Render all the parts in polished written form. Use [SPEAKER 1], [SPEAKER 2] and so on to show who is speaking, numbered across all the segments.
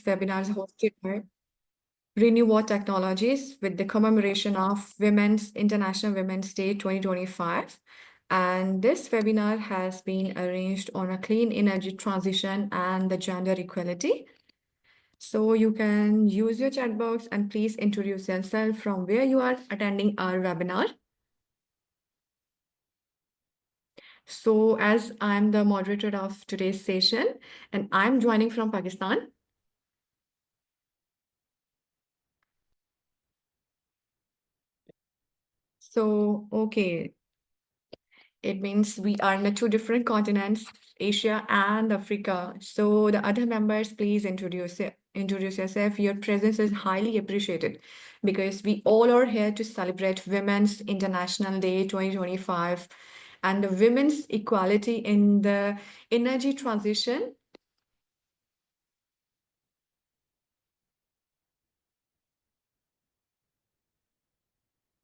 [SPEAKER 1] webinar is hosted by Renewal Technologies with the commemoration of International Women's Day 2025. And this webinar has been arranged on a clean energy transition and the gender equality. So you can use your chat box and please introduce yourself from where you are attending our webinar. So as I'm the moderator of today's session and I'm joining from Pakistan. So, okay, it means we are in the two different continents, Asia and Africa. So the other members, please introduce yourself. Your presence is highly appreciated because we all are here to celebrate Women's International Day 2025 and the women's equality in the energy transition.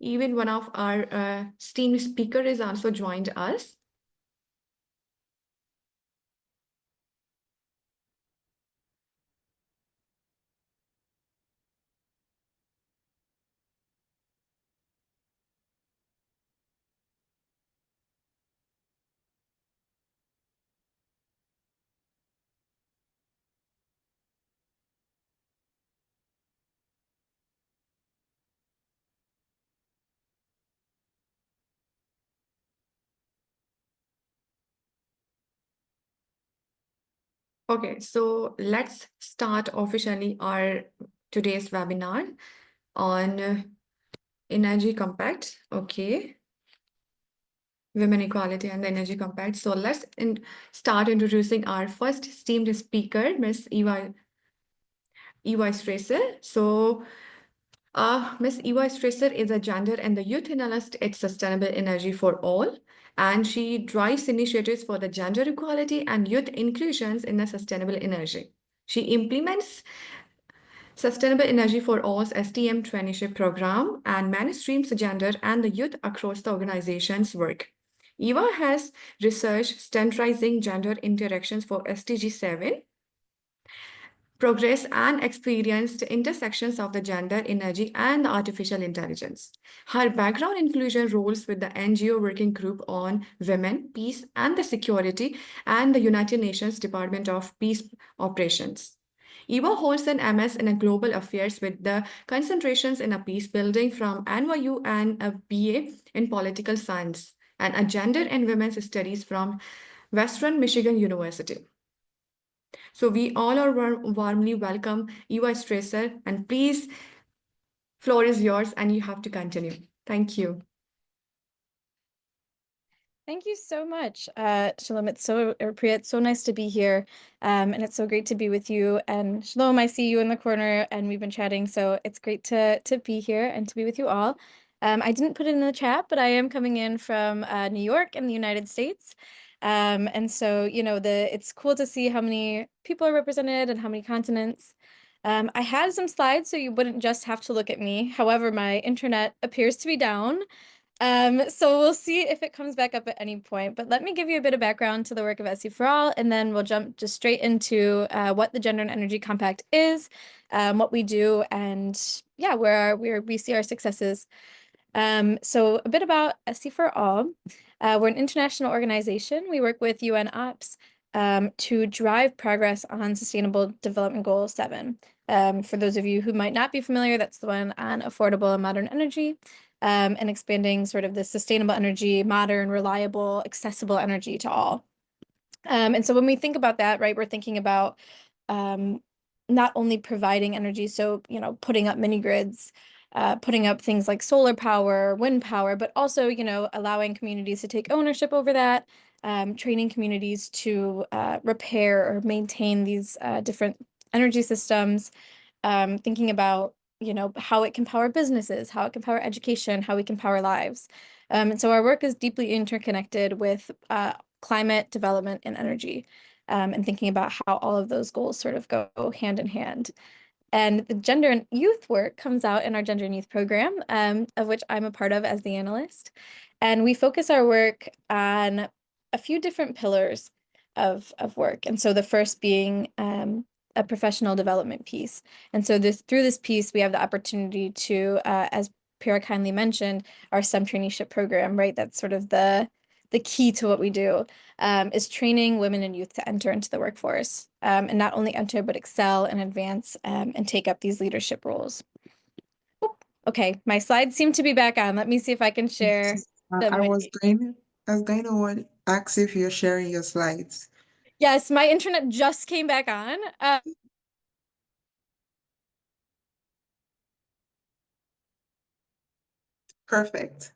[SPEAKER 1] Even one of our esteemed speaker is also joined us. Okay, so let's start officially our today's webinar on energy compact. Okay, women equality and the energy compact. So let's start introducing our first esteemed speaker, Miss Ava Strasser. So Miss Ava Strasser is a gender and the youth analyst at Sustainable Energy for All, and she drives initiatives for the gender equality and youth inclusions in the sustainable energy. She implements Sustainable Energy for All's STM traineeship program and mainstreams gender and the youth across the organization's work. Eva has researched standardizing gender interactions for SDG 7 progress and experienced intersections of the gender, energy, and artificial intelligence. Her background inclusion roles with the NGO Working Group on Women, Peace, and the Security and the United Nations Department of Peace Operations. Eva holds an MS in Global Affairs with the concentrations in a peace building from NYU and a BA in Political Science and a Gender and Women's Studies from Western Michigan University. So we all are warmly welcome Eva Strasser, and please, floor is yours and you have to continue. Thank you.
[SPEAKER 2] Thank you so much, Shalom. It's so nice to be here, and it's so great to be with you. And Shalom, I see you in the corner, and we've been chatting, so it's great to be here and to be with you all. I didn't put it in the chat, but I am coming in from New York in the United States. And so, you know, it's cool to see how many people are represented and how many continents. I had some slides, so you wouldn't just have to look at me. However, my internet appears to be down. So we'll see if it comes back up at any point, but let me give you a bit of background to the work of SE for All, and then we'll jump just straight into what the Gender and Energy Compact is, what we do, and yeah, where we see our successes. So a bit about SE for All. We're an international organization. We work with UN Ops to drive progress on Sustainable Development Goal 7. For those of you who might not be familiar, that's the one on affordable and modern energy. And expanding sort of the sustainable energy, modern, reliable, accessible energy to all. And so when we think about that, right, we're thinking about not only providing energy, so, you know, putting up mini grids, putting up things like solar power, wind power, but also, you know, allowing communities to take ownership over that, training communities to repair or maintain these different energy systems, thinking about, you know, how it can power businesses, how it can power education, how we can power lives. And so our work is deeply interconnected with climate, development, and energy, and thinking about how all of those goals sort of go hand in hand. And the gender and youth work comes out in our gender and youth program, of which I'm a part of as the analyst. And we focus our work on a few different pillars of work. And so the first being a professional development piece. And so through this piece, we have the opportunity to, as Pira kindly mentioned, our STEM traineeship program, right? That's sort of the key to what we do, is training women and youth to enter into the workforce, and not only enter, but excel and advance, and take up these leadership roles. Okay, my slides seem to be back on. Let me see if I can share them
[SPEAKER 3] I
[SPEAKER 2] with
[SPEAKER 3] was
[SPEAKER 2] you.
[SPEAKER 3] going to ask if you're sharing your slides.
[SPEAKER 2] Yes, my internet just came back on.
[SPEAKER 3] Perfect.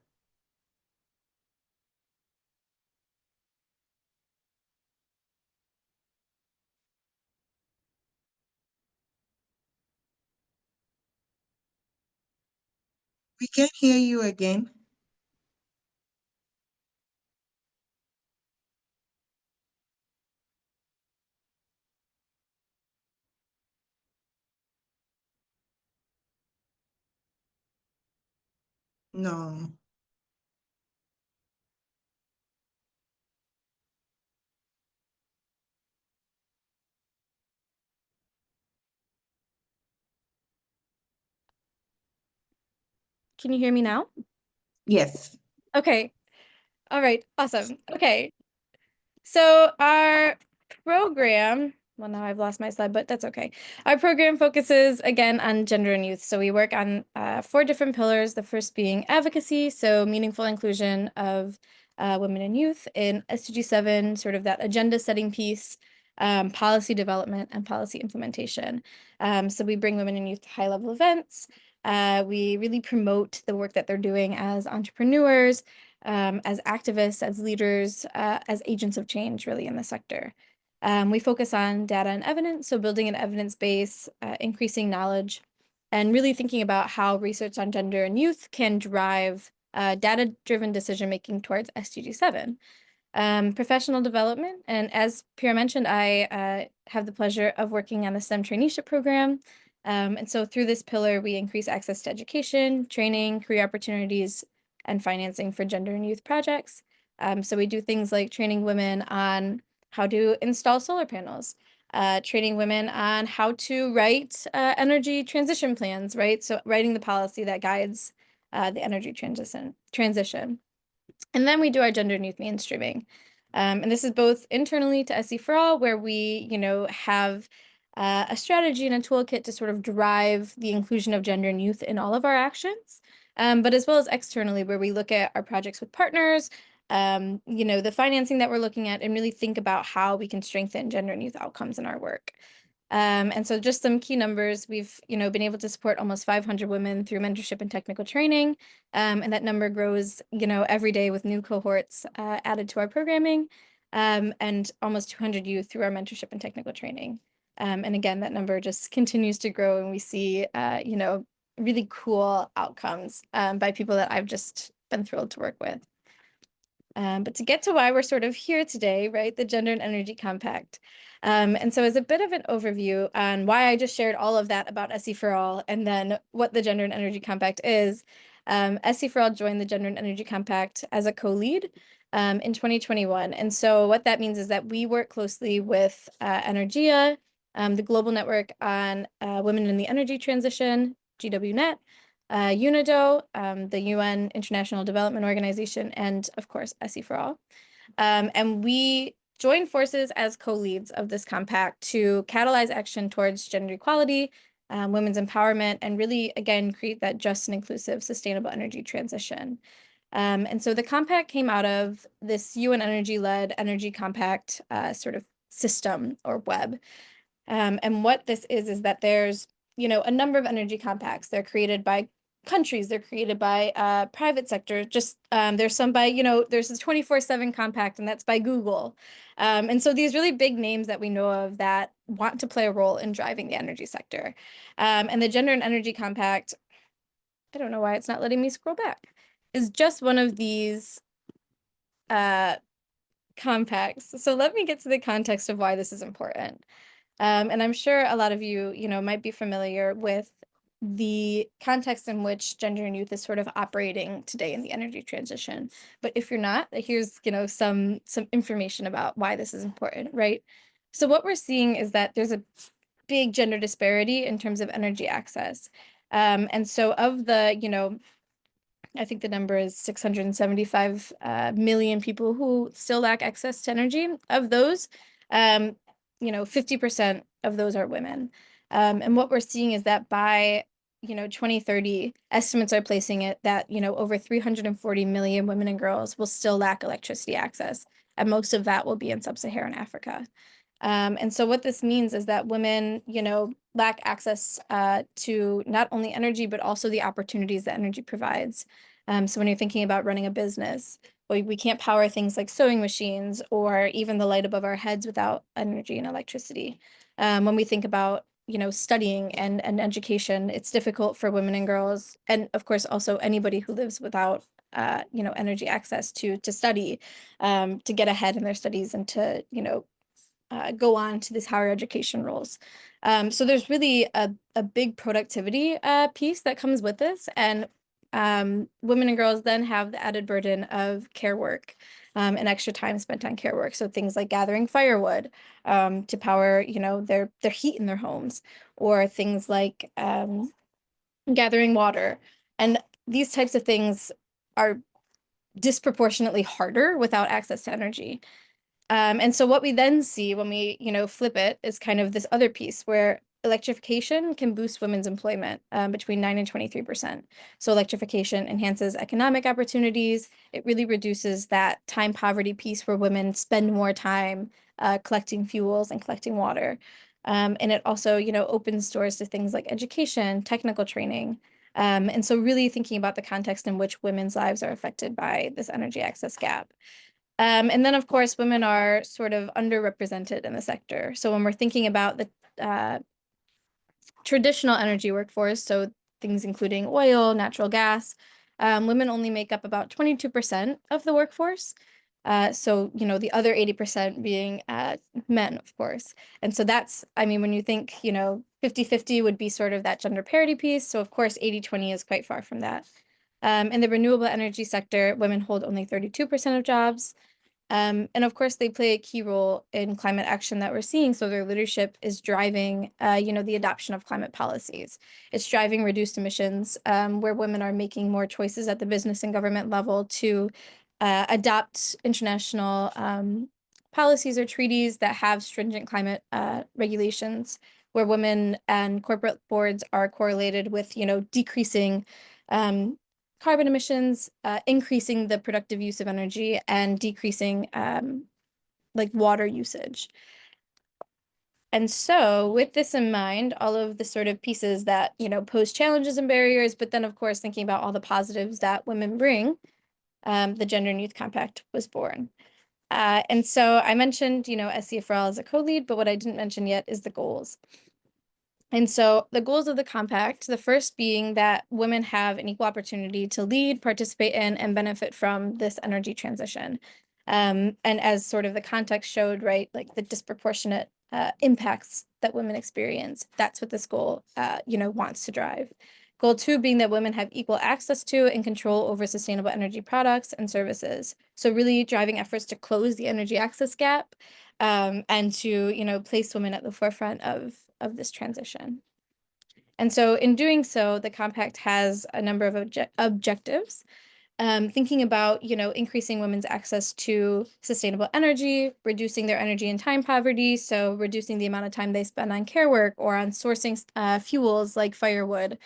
[SPEAKER 3] We can hear you again. No.
[SPEAKER 2] Can you hear me now?
[SPEAKER 3] Yes.
[SPEAKER 2] Okay. All right. Awesome. Okay. So our program, well, now I've lost my slide, but that's okay. Our program focuses again on gender and youth. So we work on 4 different pillars. The first being advocacy, so meaningful inclusion of women and youth in SDG 7, sort of that agenda setting piece, policy development, and policy implementation. So we bring women and youth to high-level events. We really promote the work that they're doing as entrepreneurs, as activists, as leaders, as agents of change, really, in the sector. We focus on data and evidence, so building an evidence base, increasing knowledge, and really thinking about how research on gender and youth can drive data-driven decision-making towards SDG 7. Professional development, and as Pierre mentioned, I have the pleasure of working on the STEM traineeship program. And so through this pillar, we increase access to education, training, career opportunities, and financing for gender and youth projects. So we do things like training women on how to install solar panels, training women on how to write energy transition plans, right? So writing the policy that guides the energy transition. And then we do our gender and youth mainstreaming. And this is both internally to SE for All, where we, have a strategy and a toolkit to sort of drive the inclusion of gender and youth in all of our actions, but as well as externally, where we look at our projects with partners, the financing that we're looking at, and really think about how we can strengthen gender and youth outcomes in our work. And so just some key numbers, we've, been able to support almost 500 women through mentorship and technical training. And that number grows, every day with new cohorts added to our programming, and almost 200 youth through our mentorship and technical training. And again, that number just continues to grow, and we see, really cool outcomes by people that I've just been thrilled to work with. But to get to why we're sort of here today, right, the Gender and Energy Compact. And so as a bit of an overview on why I just shared all of that about SE for All, and then what the Gender and Energy Compact is, SE for All joined the Gender and Energy Compact as a co-lead in 2021. And so what that means is that we work closely with Energia, the global network on women in the energy transition, GWNet, UNIDO, the UN International Development Organization, and of course, SE for All. And we join forces as co-leads of this compact to catalyze action towards gender equality, women's empowerment, and really, again, create that just and inclusive sustainable energy transition. And so the compact came out of this UN energy-led energy compact sort of system or web. And what this is that there's, a number of energy compacts. They're created by countries, they're created by private sector. Just there's some by, there's a 24/7 compact, and that's by Google. And so these really big names that we know of that want to play a role in driving the energy sector. And the Gender and Energy Compact, I don't know why it's not letting me scroll back, is just one of these compacts. So let me get to the context of why this is important. And I'm sure a lot of you, might be familiar with the context in which gender and youth is sort of operating today in the energy transition. But if you're not, here's, some information about why this is important, right? So what we're seeing is that there's a big gender disparity in terms of energy access. And so of the, I think the number is 675 million people who still lack access to energy. Of those, 50% of those are women. And what we're seeing is that by 2030, estimates are placing it that, over 340 million women and girls will still lack electricity access, and most of that will be in sub-Saharan Africa. And so what this means is that women, lack access to not only energy, but also the opportunities that energy provides. So when you're thinking about running a business, we can't power things like sewing machines or even the light above our heads without energy and electricity. When we think about, studying and education, it's difficult for women and girls, and of course also anybody who lives without energy access to study, to get ahead in their studies and to, go on to these higher education roles. So there's really a big productivity piece that comes with this. And women and girls then have the added burden of care work and extra time spent on care work. So things like gathering firewood to power, their heat in their homes, or things like gathering water. And these types of things are disproportionately harder without access to energy. And so what we then see when we, flip it is kind of this other piece where electrification can boost women's employment between 9 and 23%. So electrification enhances economic opportunities. It really reduces that time poverty piece where women spend more time collecting fuels and collecting water. And it also, opens doors to things like education, technical training. And so really thinking about the context in which women's lives are affected by this energy access gap. And then, of course, women are sort of underrepresented in the sector. So when we're thinking about the traditional energy workforce, so things including oil, natural gas, women only make up about 22% of the workforce. So, the other 80% being men, of course. And so that's, when you think, 50-50 would be sort of that gender parity piece. So, of course, 80-20 is quite far from that. In the renewable energy sector, women hold only 32% of jobs. And of course, they play a key role in climate action that we're seeing. So their leadership is driving, the adoption of climate policies. It's driving reduced emissions, where women are making more choices at the business and government level to adopt international policies or treaties that have stringent climate regulations, where women and corporate boards are correlated with, decreasing carbon emissions, increasing the productive use of energy, and decreasing like water usage. And so with this in mind, all of the sort of pieces that, pose challenges and barriers, but then of course, thinking about all the positives that women bring, the Gender and Youth Compact was born. And so I mentioned, SCA for All as a co-lead, but what I didn't mention yet is the goals. And so the goals of the compact, the first being that women have an equal opportunity to lead, participate in, and benefit from this energy transition. And as sort of the context showed, right, like the disproportionate impacts that women experience, that's what this goal, wants to drive. Goal 2 being that women have equal access to and control over sustainable energy products and services. So really driving efforts to close the energy access gap, and to, place women at the forefront of this transition. And so in doing so, the compact has a number of objectives, thinking about, increasing women's access to sustainable energy, reducing their energy and time poverty, so reducing the amount of time they spend on care work or on sourcing fuels like firewood.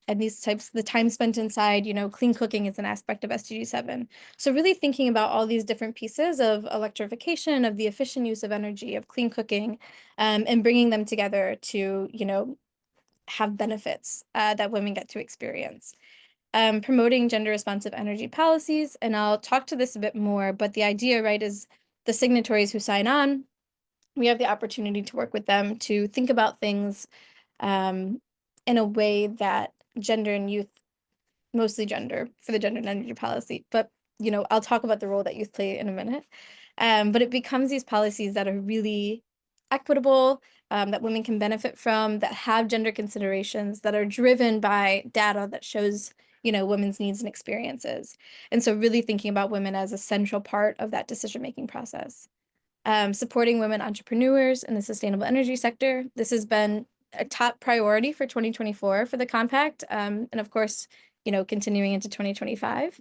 [SPEAKER 2] And these types, the time spent inside, clean cooking is an aspect of SDG 7. So really thinking about all these different pieces of electrification, of the efficient use of energy, of clean cooking, and bringing them together to, have benefits that women get to experience. Promoting gender responsive energy policies, and I'll talk to this a bit more, but the idea, right, is the signatories who sign on, we have the opportunity to work with them to think about things in a way that gender and youth, mostly gender for the gender and energy policy, but I'll talk about the role that youth play in a minute. But it becomes these policies that are really equitable, that women can benefit from, that have gender considerations, that are driven by data that shows, women's needs and experiences. And so really thinking about women as a central part of that decision-making process. supporting women entrepreneurs in the sustainable energy sector. This has been a top priority for 2024 for the compact, and of course, continuing into 2025,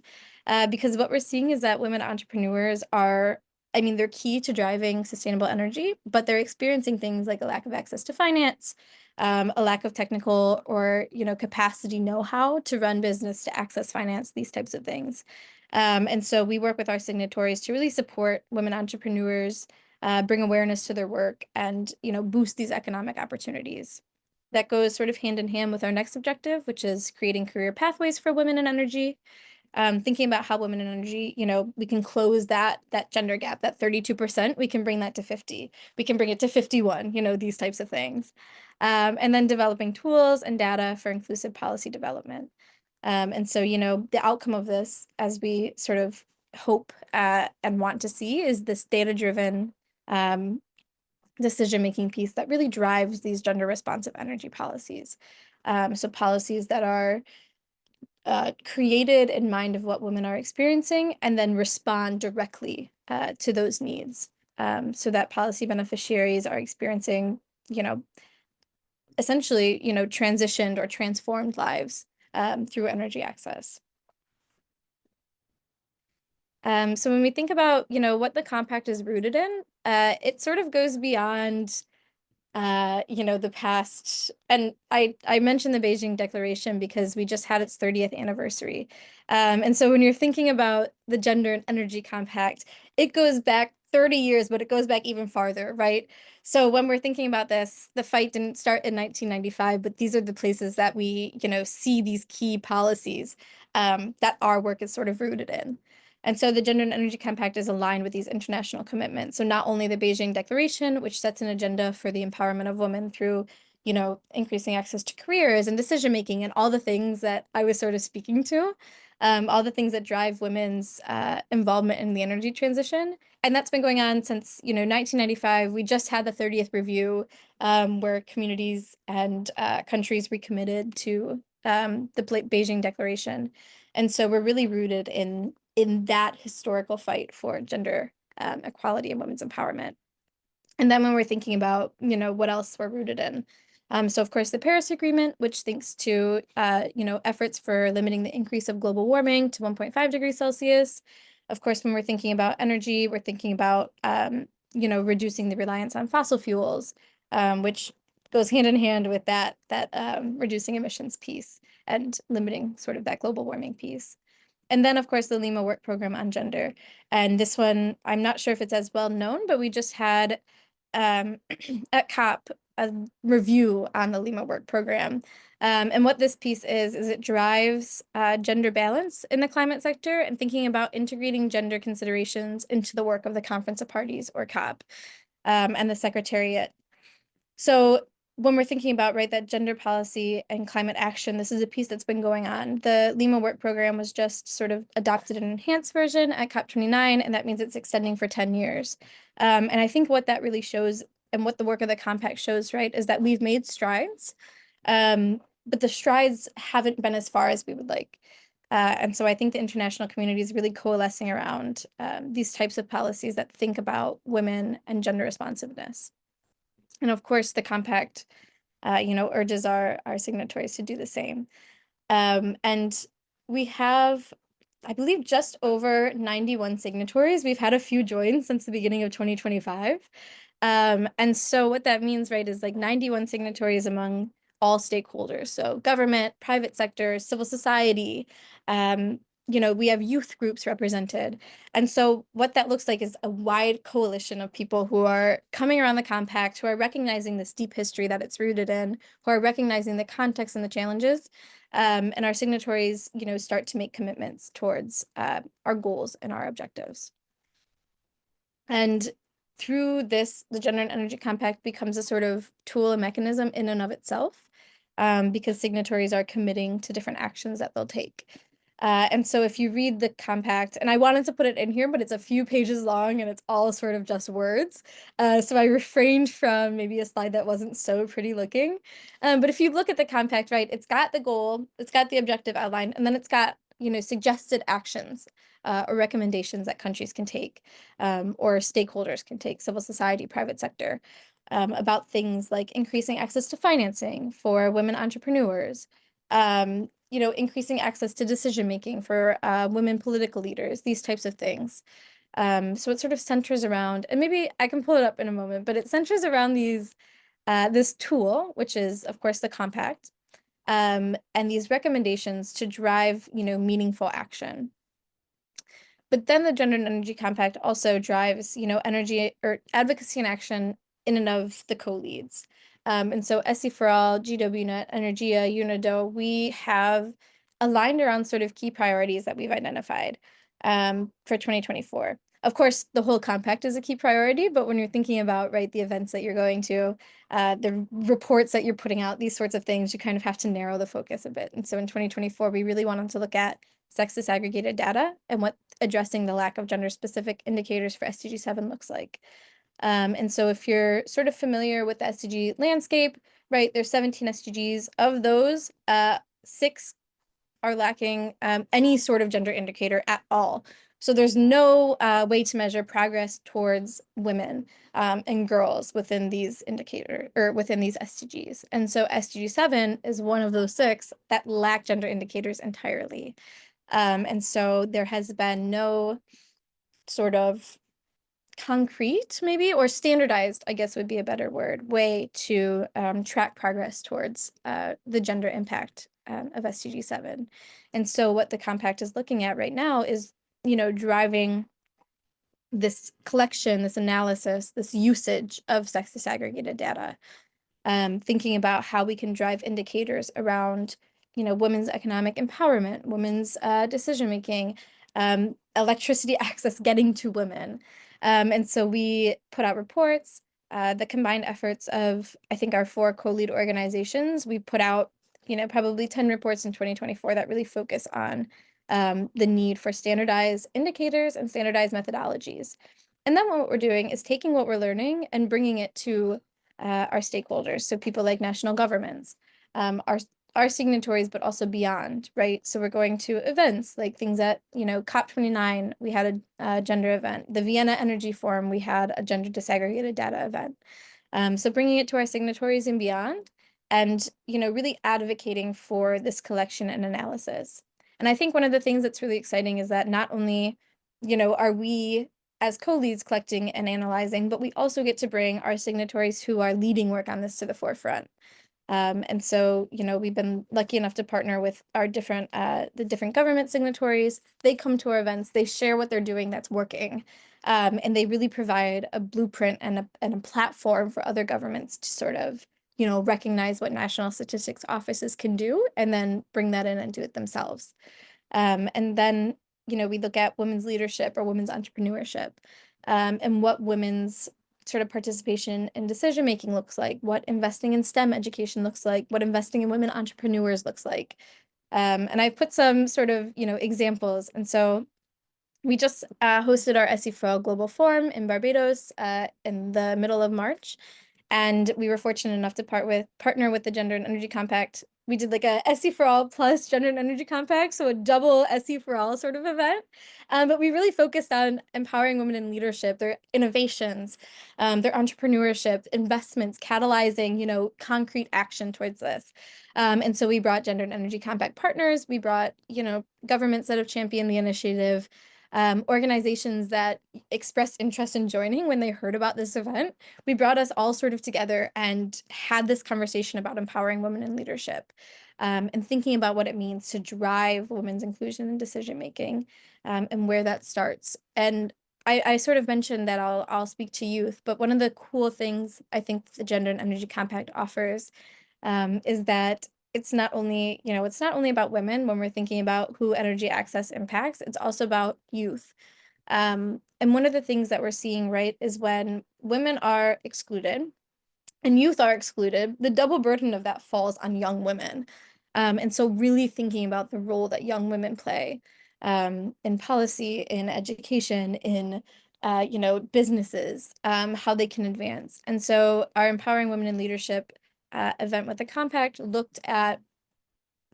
[SPEAKER 2] because what we're seeing is that women entrepreneurs are, I mean, they're key to driving sustainable energy, but they're experiencing things like a lack of access to finance, a lack of technical or, capacity know-how to run business, to access finance, these types of things. And so we work with our signatories to really support women entrepreneurs, bring awareness to their work, and boost these economic opportunities. That goes sort of hand in hand with our next objective, which is creating career pathways for women in energy. Thinking about how women in energy, we can close that gender gap, that 32%, we can bring that to 50. We can bring it to 51, these types of things. And then developing tools and data for inclusive policy development. And so, the outcome of this, as we sort of hope and want to see, is this data-driven decision-making piece that really drives these gender-responsive energy policies. So policies that are created in mind of what women are experiencing and then respond directly to those needs, so that policy beneficiaries are experiencing, essentially, transitioned or transformed lives through energy access. So when we think about, what the compact is rooted in, it sort of goes beyond the past. And I mentioned the Beijing Declaration because we just had its 30th anniversary. And so when you're thinking about the Gender and Energy Compact, it goes back 30 years, but it goes back even farther, right? So when we're thinking about this, the fight didn't start in 1995, but these are the places that we, see these key policies that our work is sort of rooted in. And so the Gender and Energy Compact is aligned with these international commitments. So not only the Beijing Declaration, which sets an agenda for the empowerment of women through, increasing access to careers and decision-making and all the things that I was sort of speaking to, all the things that drive women's involvement in the energy transition. And that's been going on since, 1995. We just had the 30th review where communities and countries recommitted to the Beijing Declaration. And so we're really rooted in that historical fight for gender equality and women's empowerment. And then when we're thinking about, what else we're rooted in. So of course, the Paris Agreement, which thinks to, efforts for limiting the increase of global warming to 1.5 degrees Celsius. Of course, when we're thinking about energy, we're thinking about, reducing the reliance on fossil fuels, which goes hand in hand with that reducing emissions piece and limiting sort of that global warming piece. And then, of course, the Lima Work Program on Gender. And this one, I'm not sure if it's as well known, but we just had at COP a review on the Lima Work Program. And what this piece is it drives gender balance in the climate sector and thinking about integrating gender considerations into the work of the Conference of Parties, or COP, and the Secretariat. So when we're thinking about, right, that gender policy and climate action, this is a piece that's been going on. The Lima Work Program was just sort of adopted an enhanced version at COP29, and that means it's extending for 10 years. And I think what that really shows, and what the work of the compact shows, right, is that we've made strides, but the strides haven't been as far as we would like. And so I think the international community is really coalescing around these types of policies that think about women and gender responsiveness. And of course, the compact, urges our signatories to do the same. And we have, I believe, just over 91 signatories. We've had a few join since the beginning of 2025. And so what that means, right, is like 91 signatories among all stakeholders. So government, private sector, civil society, we have youth groups represented. And so what that looks like is a wide coalition of people who are coming around the compact, who are recognizing this deep history that it's rooted in, who are recognizing the context and the challenges. And our signatories, start to make commitments towards our goals and our objectives. And through this, the Gender and Energy Compact becomes a sort of tool and mechanism in and of itself, because signatories are committing to different actions that they'll take. And so if you read the compact, and I wanted to put it in here, but it's a few pages long and it's all sort of just words. So I refrained from maybe a slide that wasn't so pretty looking. But if you look at the compact, right, it's got the goal, it's got the objective outlined, and then it's got, suggested actions or recommendations that countries can take, or stakeholders can take, civil society, private sector, about things like increasing access to financing for women entrepreneurs, increasing access to decision making for women political leaders, these types of things. So it sort of centers around, and maybe I can pull it up in a moment, but it centers around this tool, which is, of course, the compact, and these recommendations to drive, meaningful action. But then the Gender and Energy Compact also drives, energy or advocacy and action in and of the co-leads. And so SC for All, GWNet, Energia, UNIDO, we have aligned around sort of key priorities that we've identified for 2024. Of course, the whole compact is a key priority, but when you're thinking about, right, the events that you're going to, the reports that you're putting out, these sorts of things, you kind of have to narrow the focus a bit. And so in 2024, we really wanted to look at sex disaggregated data and what addressing the lack of gender-specific indicators for SDG 7 looks like. And so if you're sort of familiar with the SDG landscape, right, there's 17 SDGs. Of those, 6 are lacking any sort of gender indicator at all. So there's no way to measure progress towards women and girls within these within these SDGs. And so SDG 7 is one of those 6 that lack gender indicators entirely. And so there has been no sort of concrete, maybe, or standardized, I guess would be a better word, way to track progress towards the gender impact of SDG 7. And so what the compact is looking at right now is, driving this collection, this analysis, this usage of sex disaggregated data, thinking about how we can drive indicators around, women's economic empowerment, women's decision-making, electricity access getting to women. And so we put out reports, the combined efforts of, I think, our 4 co-lead organizations. We put out, probably 10 reports in 2024 that really focus on the need for standardized indicators and standardized methodologies. And then what we're doing is taking what we're learning and bringing it to our stakeholders, so people like national governments, our signatories, but also beyond, right? So we're going to events like things at, COP29, we had a gender event. The Vienna Energy Forum, we had a gender disaggregated data event. So bringing it to our signatories and beyond, and, really advocating for this collection and analysis. And I think one of the things that's really exciting is that not only, are we as co-leads collecting and analyzing, but we also get to bring our signatories who are leading work on this to the forefront. And so, we've been lucky enough to partner with our the different government signatories. They come to our events, they share what they're doing that's working, and they really provide a blueprint and a platform for other governments to sort of, recognize what national statistics offices can do and then bring that in and do it themselves. And then, we look at women's leadership or women's entrepreneurship, and what women's sort of participation in decision making looks like, what investing in STEM education looks like, what investing in women entrepreneurs looks like. And I've put some sort of, examples. And so we just hosted our SE for All Global Forum in Barbados in the middle of March. And we were fortunate enough to partner with the Gender and Energy Compact. We did like a SE for All plus Gender and Energy Compact, so a double SE for All sort of event. But we really focused on empowering women in leadership, their innovations, their entrepreneurship, investments, catalyzing, concrete action towards this. And so we brought Gender and Energy Compact partners. We brought, governments that have championed the initiative, organizations that expressed interest in joining when they heard about this event. We brought us all sort of together and had this conversation about empowering women in leadership, and thinking about what it means to drive women's inclusion in decision making, and where that starts. And I sort of mentioned that I'll speak to youth, but one of the cool things I think the Gender and Energy Compact offers is that it's not only about women when we're thinking about who energy access impacts, it's also about youth. And one of the things that we're seeing, right, is when women are excluded and youth are excluded, the double burden of that falls on young women. And so really thinking about the role that young women play in policy, in education, in businesses, how they can advance. And so our Empowering Women in Leadership event with the Compact looked at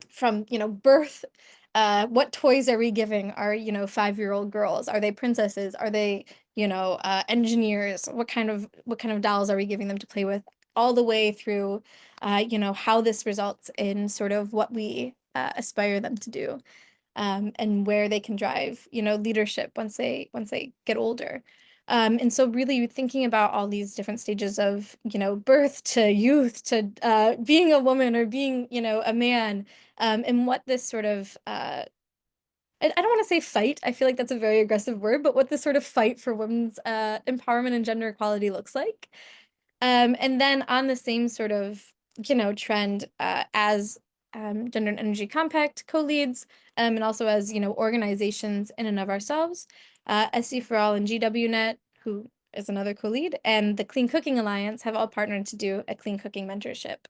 [SPEAKER 2] from birth What toys are we giving our, 5-year-old girls? Are they princesses? Are they, engineers? What kind of dolls are we giving them to play with? All the way through, how this results in sort of what we aspire them to do, and where they can drive, leadership once they get older. And so really thinking about all these different stages of, birth to youth to being a woman or being, a man, and what this sort of I don't want to say fight. I feel like that's a very aggressive word, but what this sort of fight for women's empowerment and gender equality looks like. And then on the same sort of, trend, as Gender and Energy Compact co-leads, and also as, organizations in and of ourselves, SC for All and GWNet, who is another co-lead, and the Clean Cooking Alliance have all partnered to do a clean cooking mentorship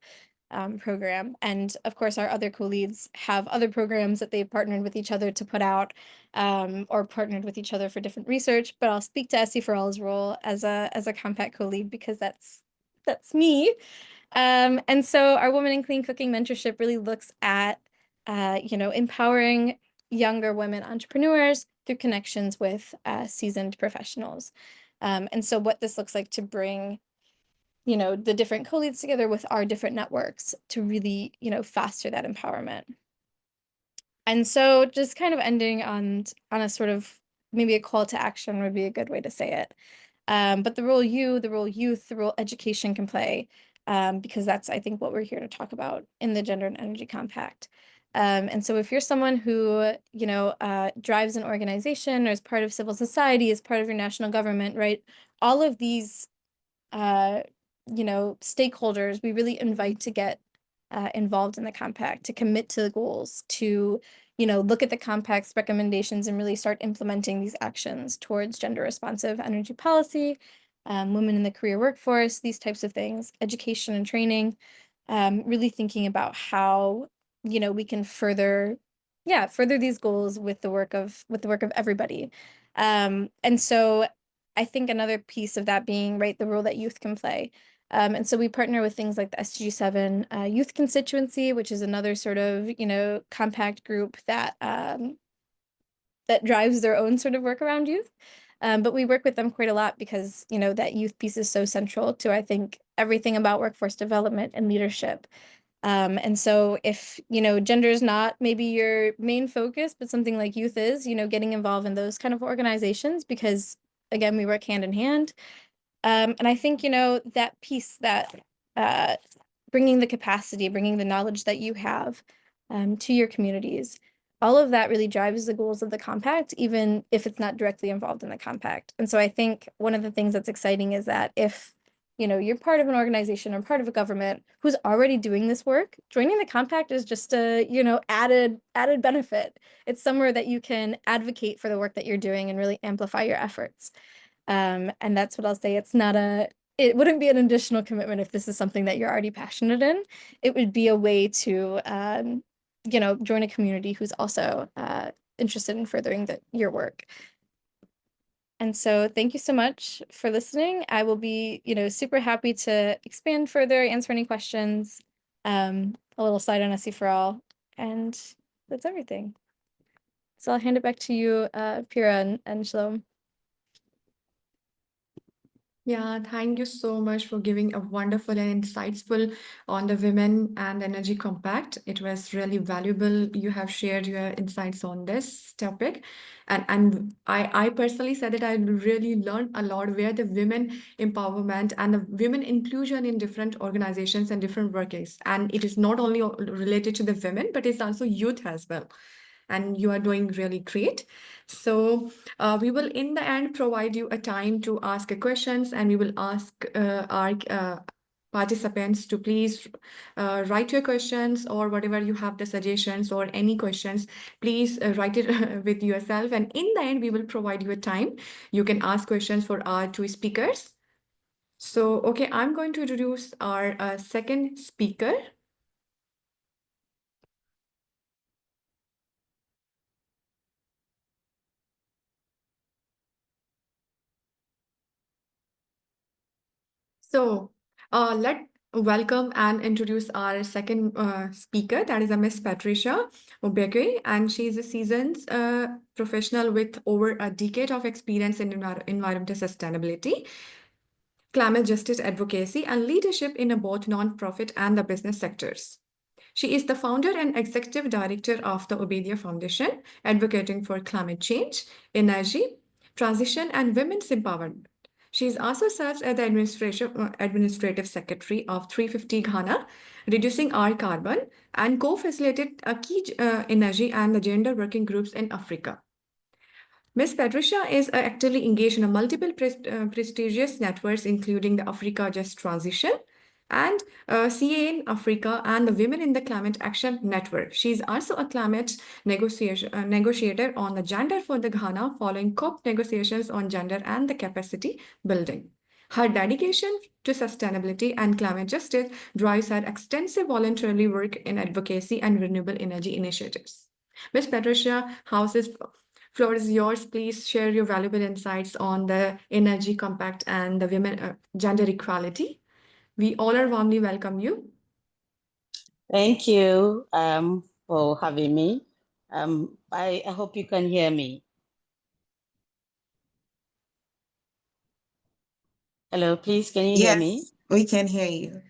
[SPEAKER 2] program. And of course, our other co-leads have other programs that they've partnered with each other to put out, or partnered with each other for different research. But I'll speak to SC for All's role as a compact co-lead because that's me. And so our Women in Clean Cooking mentorship really looks at, empowering younger women entrepreneurs through connections with seasoned professionals. And so what this looks like to bring, the different co-leads together with our different networks to really, foster that empowerment. And so just kind of ending on a sort of maybe a call to action would be a good way to say it. But the role the role youth, the role education can play, because that's, I think, what we're here to talk about in the Gender and Energy Compact. And so if you're someone who, drives an organization or is part of civil society, is part of your national government, right? All of these uh, stakeholders, we really invite to get involved in the compact, to commit to the goals, to, look at the compact's recommendations and really start implementing these actions towards gender responsive energy policy, women in the career workforce, these types of things, education and training, really thinking about how, we can further these goals with the work of everybody. And so I think another piece of that being, right, the role that youth can play. And so we partner with things like the SG7 Youth Constituency, which is another sort of, compact group that that drives their own sort of work around youth. But we work with them quite a lot because, that youth piece is so central to, I think, everything about workforce development and leadership. And so if, gender is not maybe your main focus, but something like youth is, getting involved in those kind of organizations because, again, we work hand in hand. And I think, that piece that uh, bringing the capacity, bringing the knowledge that you have to your communities, all of that really drives the goals of the compact, even if it's not directly involved in the compact. And so I think one of the things that's exciting is that if, you're part of an organization or part of a government who's already doing this work, joining the compact is just a, added benefit. It's somewhere that you can advocate for the work that you're doing and really amplify your efforts. And that's what I'll say. It wouldn't be an additional commitment if this is something that you're already passionate in. It would be a way to, join a community who's also interested in furthering your work. And so thank you so much for listening. I will be, super happy to expand further, answer any questions, a little slide on SE for All, and that's everything. So I'll hand it back to you, Pira and Shalom.
[SPEAKER 1] Yeah, thank you so much for giving a wonderful and insightful on the Women and Energy Compact. It was really valuable. You have shared your insights on this topic. And I personally said that I really learned a lot where the women empowerment and the women inclusion in different organizations and different workings. And it is not only related to the women, but it's also youth as well. And you are doing really great. So we will, in the end, provide you a time to ask questions, and we will ask our participants to please write your questions or whatever you have the suggestions or any questions, please write it with yourself. And in the end, we will provide you a time. You can ask questions for our two speakers. So, okay, I'm going to introduce our second speaker. So, let welcome and introduce our second speaker, that is a Miss Patricia Odeibea, and she's a seasoned professional with over a decade of experience in environmental sustainability, climate justice advocacy, and leadership in both nonprofit and the business sectors. She is the founder and executive director of the Odeibea Foundation, advocating for climate change, energy, transition, and women's empowerment. She is also serves as the administrative secretary of 350 Ghana, reducing our carbon, and co-facilitated a key energy and the gender working groups in Africa. Ms. Patricia is actively engaged in multiple prestigious networks, including the Africa Just Transition and CA in Africa and the Women in the Climate Action Network. She is also a climate negotiator on the gender for the Ghana following COP negotiations on gender and the capacity building. Her dedication to sustainability and climate justice drives her extensive voluntary work in advocacy and renewable energy initiatives. Ms. Patricia houses floor is yours. Please share your valuable insights on the energy compact and the women gender equality. We all are warmly welcome you.
[SPEAKER 4] Thank you for having me. I hope you can hear me. Hello, please, can you hear me?
[SPEAKER 3] Yes, we can hear you.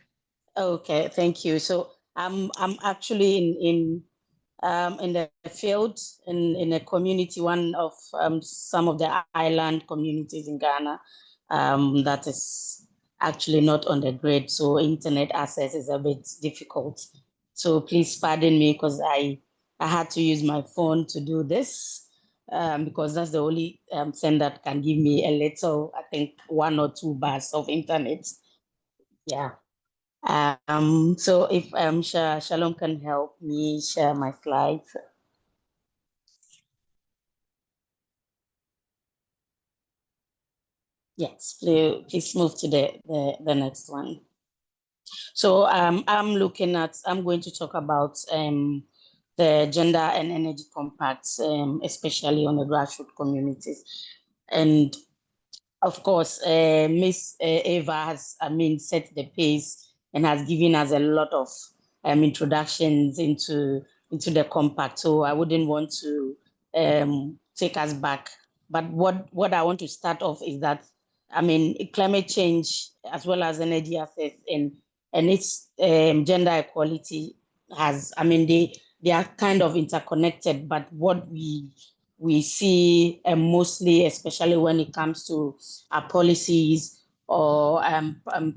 [SPEAKER 4] Okay, thank you. So I'm actually in the field in a community, one of some of the island communities in Ghana that is actually not on the grid, so internet access is a bit difficult. So please pardon me because I had to use my phone to do this because that's the only thing that can give me a little, I think, 1 or 2 bars of internet. Yeah. So if Shalom can help me share my slides. Yes, please move to the next one. So I'm going to talk about the gender and energy compacts, especially on the grassroots communities. And of course, Miss Ava has, set the pace and has given us a lot of introductions into the compact. So I wouldn't want to take us back. But what I want to start off is that, climate change as well as energy access and its gender equality has, they are kind of interconnected. But what we see mostly, especially when it comes to our policies or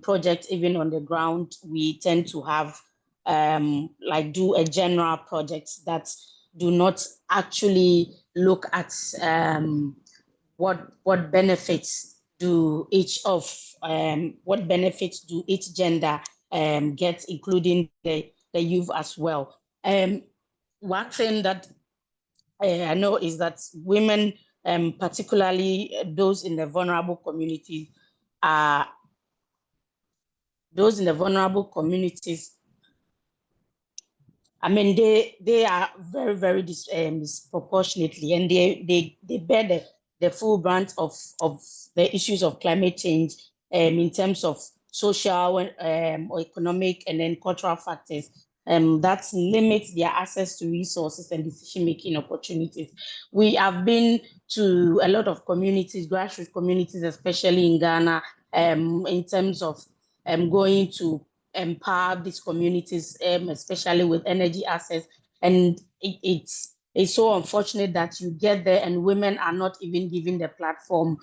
[SPEAKER 4] projects, even on the ground, we tend to have do a general project that do not actually look at what benefits do each gender get, including the youth as well. One thing that I know is that women, particularly those in the vulnerable communities, they are very, very disproportionately, and they bear the full brunt of the issues of climate change in terms of social or economic and then cultural factors that limits their access to resources and decision-making opportunities. We have been to a lot of communities, grassroots communities, especially in Ghana, in terms of going to empower these communities, especially with energy access. And it's so unfortunate that you get there and women are not even given the platform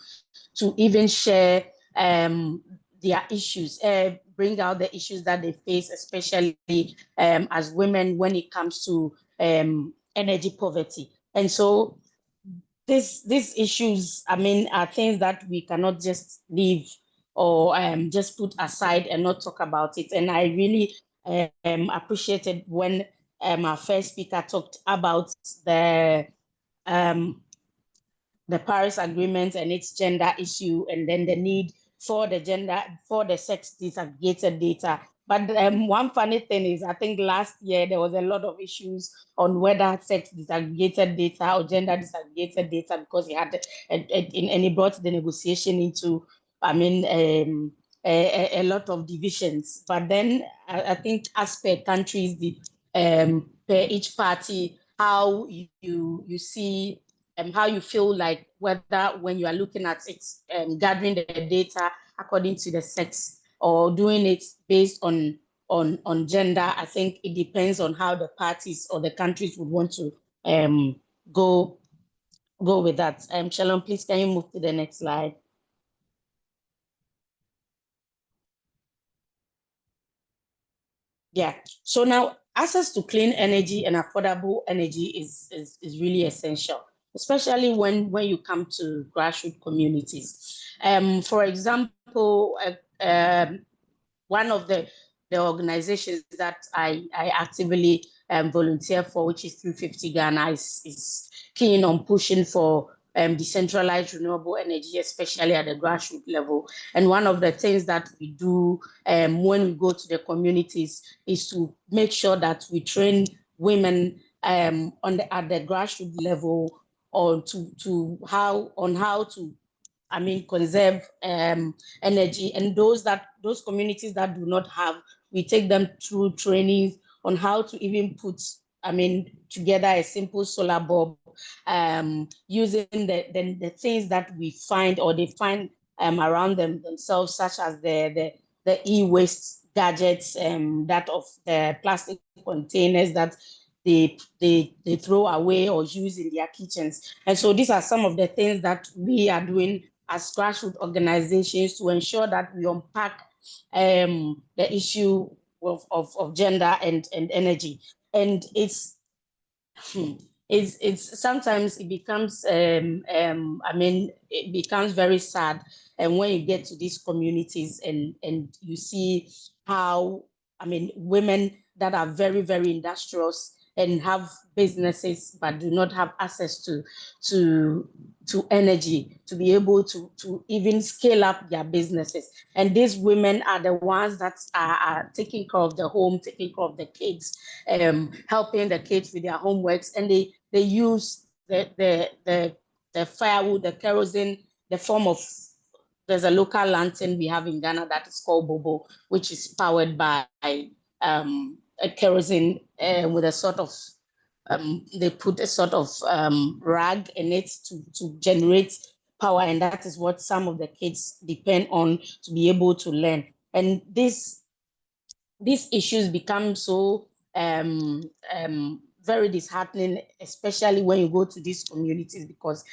[SPEAKER 4] to even share their issues, bring out the issues that they face, especially as women when it comes to energy poverty. And so these issues, are things that we cannot just leave or just put aside and not talk about it. And I really appreciated when our first speaker talked about the Paris Agreement and its gender issue, and then the need for the sex disaggregated data. But one funny thing is, I think last year there was a lot of issues on whether sex disaggregated data or gender disaggregated data, because he had and he brought the negotiation into, a lot of divisions. But then I think as per countries, per each party, how you see how you feel like whether when you are looking at it, gathering the data according to the sex or doing it based on gender. I think it depends on how the parties or the countries would want to go with that. Shalom, please can you move to the next slide? Yeah. So now access to clean energy and affordable energy is really essential, especially when you come to grassroots communities. For example, one of the organizations that I actively volunteer for, which is 350 Ghana, is keen on pushing for decentralized renewable energy, especially at the grassroots level. And one of the things that we do when we go to the communities is to make sure that we train women at the grassroots level on how to conserve energy. And those communities that do not have, we take them through trainings on how to even put, together a simple solar bulb, using the things that we find or they find around themselves, such as the e-waste gadgets, that of the plastic containers that they throw away or use in their kitchens. And so these are some of the things that we are doing as grassroots organizations to ensure that we unpack the issue of gender and energy. And it's sometimes it becomes it becomes very sad, and when you get to these communities and you see how women that are very, very industrious and have businesses but do not have access to energy to be able to even scale up their businesses. And these women are the ones that are taking care of the home, taking care of the kids, helping the kids with their homeworks, and they use the firewood, the kerosene, the form of, there's a local lantern we have in Ghana that is called Bobo, which is powered by a kerosene with a sort of, they put a sort of rag in it to generate power, and that is what some of the kids depend on to be able to learn. And these issues become so very disheartening, especially when you go to these communities, because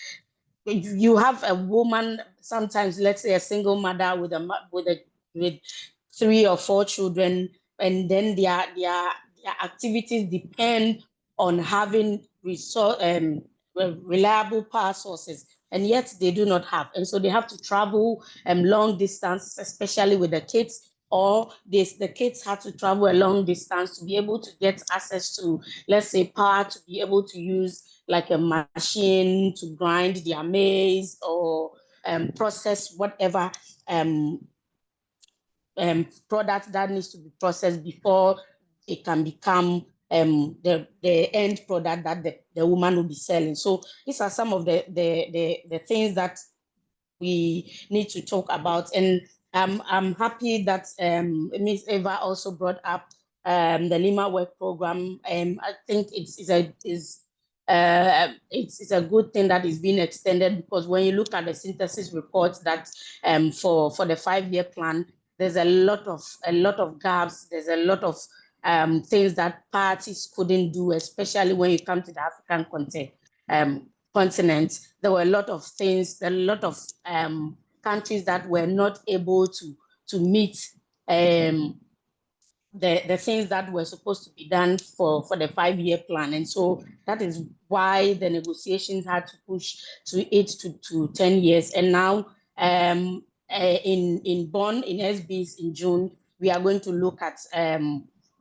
[SPEAKER 4] you have a woman, sometimes let's say a single mother with 3 or 4 children, and then their activities depend on having reliable power sources, and yet they do not have. And so they have to travel long distance, especially with the kids, or the kids have to travel a long distance to be able to get access to, let's say, power to be able to use like a machine to grind their maize or process whatever product that needs to be processed before it can become the end product that the woman will be selling. So these are some of the things that we need to talk about. And I'm happy that Ms. Ava also brought up the Lima Work Program. I think it's a good thing that is being extended, because when you look at the synthesis reports that for the 5-year plan, there's a lot of gaps. There's a lot of things that parties couldn't do, especially when you come to the African continent. There were a lot of things, a lot of countries that were not able to meet the things that were supposed to be done for the 5-year plan. And so that is why the negotiations had to push to 8 to 10 years. And now in Bonn, in SBs in June, we are going to look at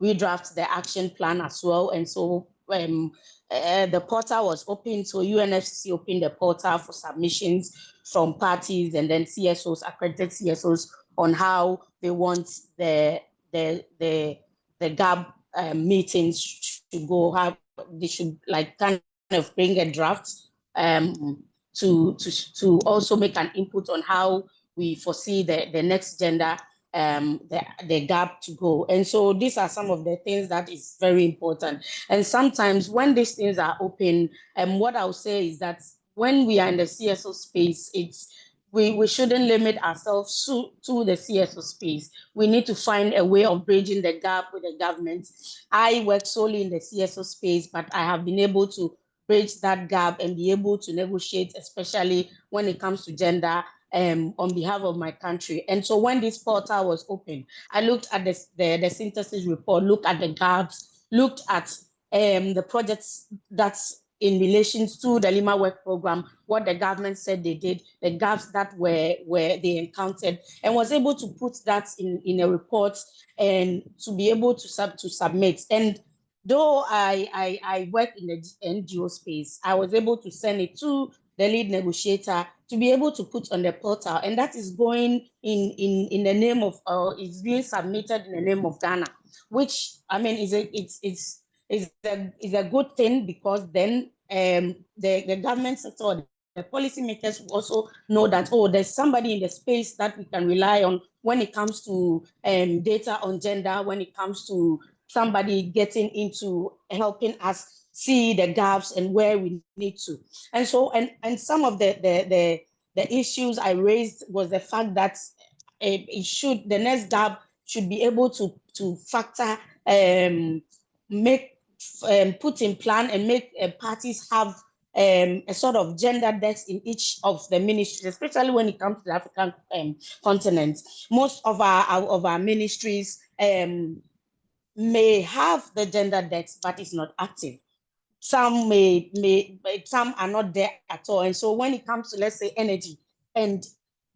[SPEAKER 4] redraft the action plan as well. And so the portal was open, so UNFCCC opened the portal for submissions from parties and then CSOs, accredited CSOs, on how they want the GAB meetings to go. How they should like kind of bring a draft to also make an input on how we foresee the next gender the gap to go. And so these are some of the things that is very important. And sometimes when these things are open, what I'll say is that when we are in the CSO space, we shouldn't limit ourselves to the CSO space. We need to find a way of bridging the gap with the government. I work solely in the CSO space, but I have been able to bridge that gap and be able to negotiate, especially when it comes to gender, on behalf of my country. And so when this portal was open, I looked at the synthesis report, looked at the gaps, looked at the projects that's in relation to the Lima Work Program, what the government said they did, the gaps that were they encountered, and was able to put that in a report and to be able to submit. And though I work in the NGO space, I was able to send it to the lead negotiator to be able to put on the portal, and that is going in the name of, it's being submitted in the name of Ghana, which I mean is a good thing, because then the government sector or the policymakers will also know that, oh, there's somebody in the space that we can rely on when it comes to data on gender, when it comes to somebody getting into helping us see the gaps and where we need to. And so, and some of the issues I raised was the fact that the next gap should be able to factor, put in plan and make parties have a sort of gender desk in each of the ministries, especially when it comes to the African continent. Most of our ministries may have the gender desk, but it's not active. Some some are not there at all. And so when it comes to, let's say, energy, and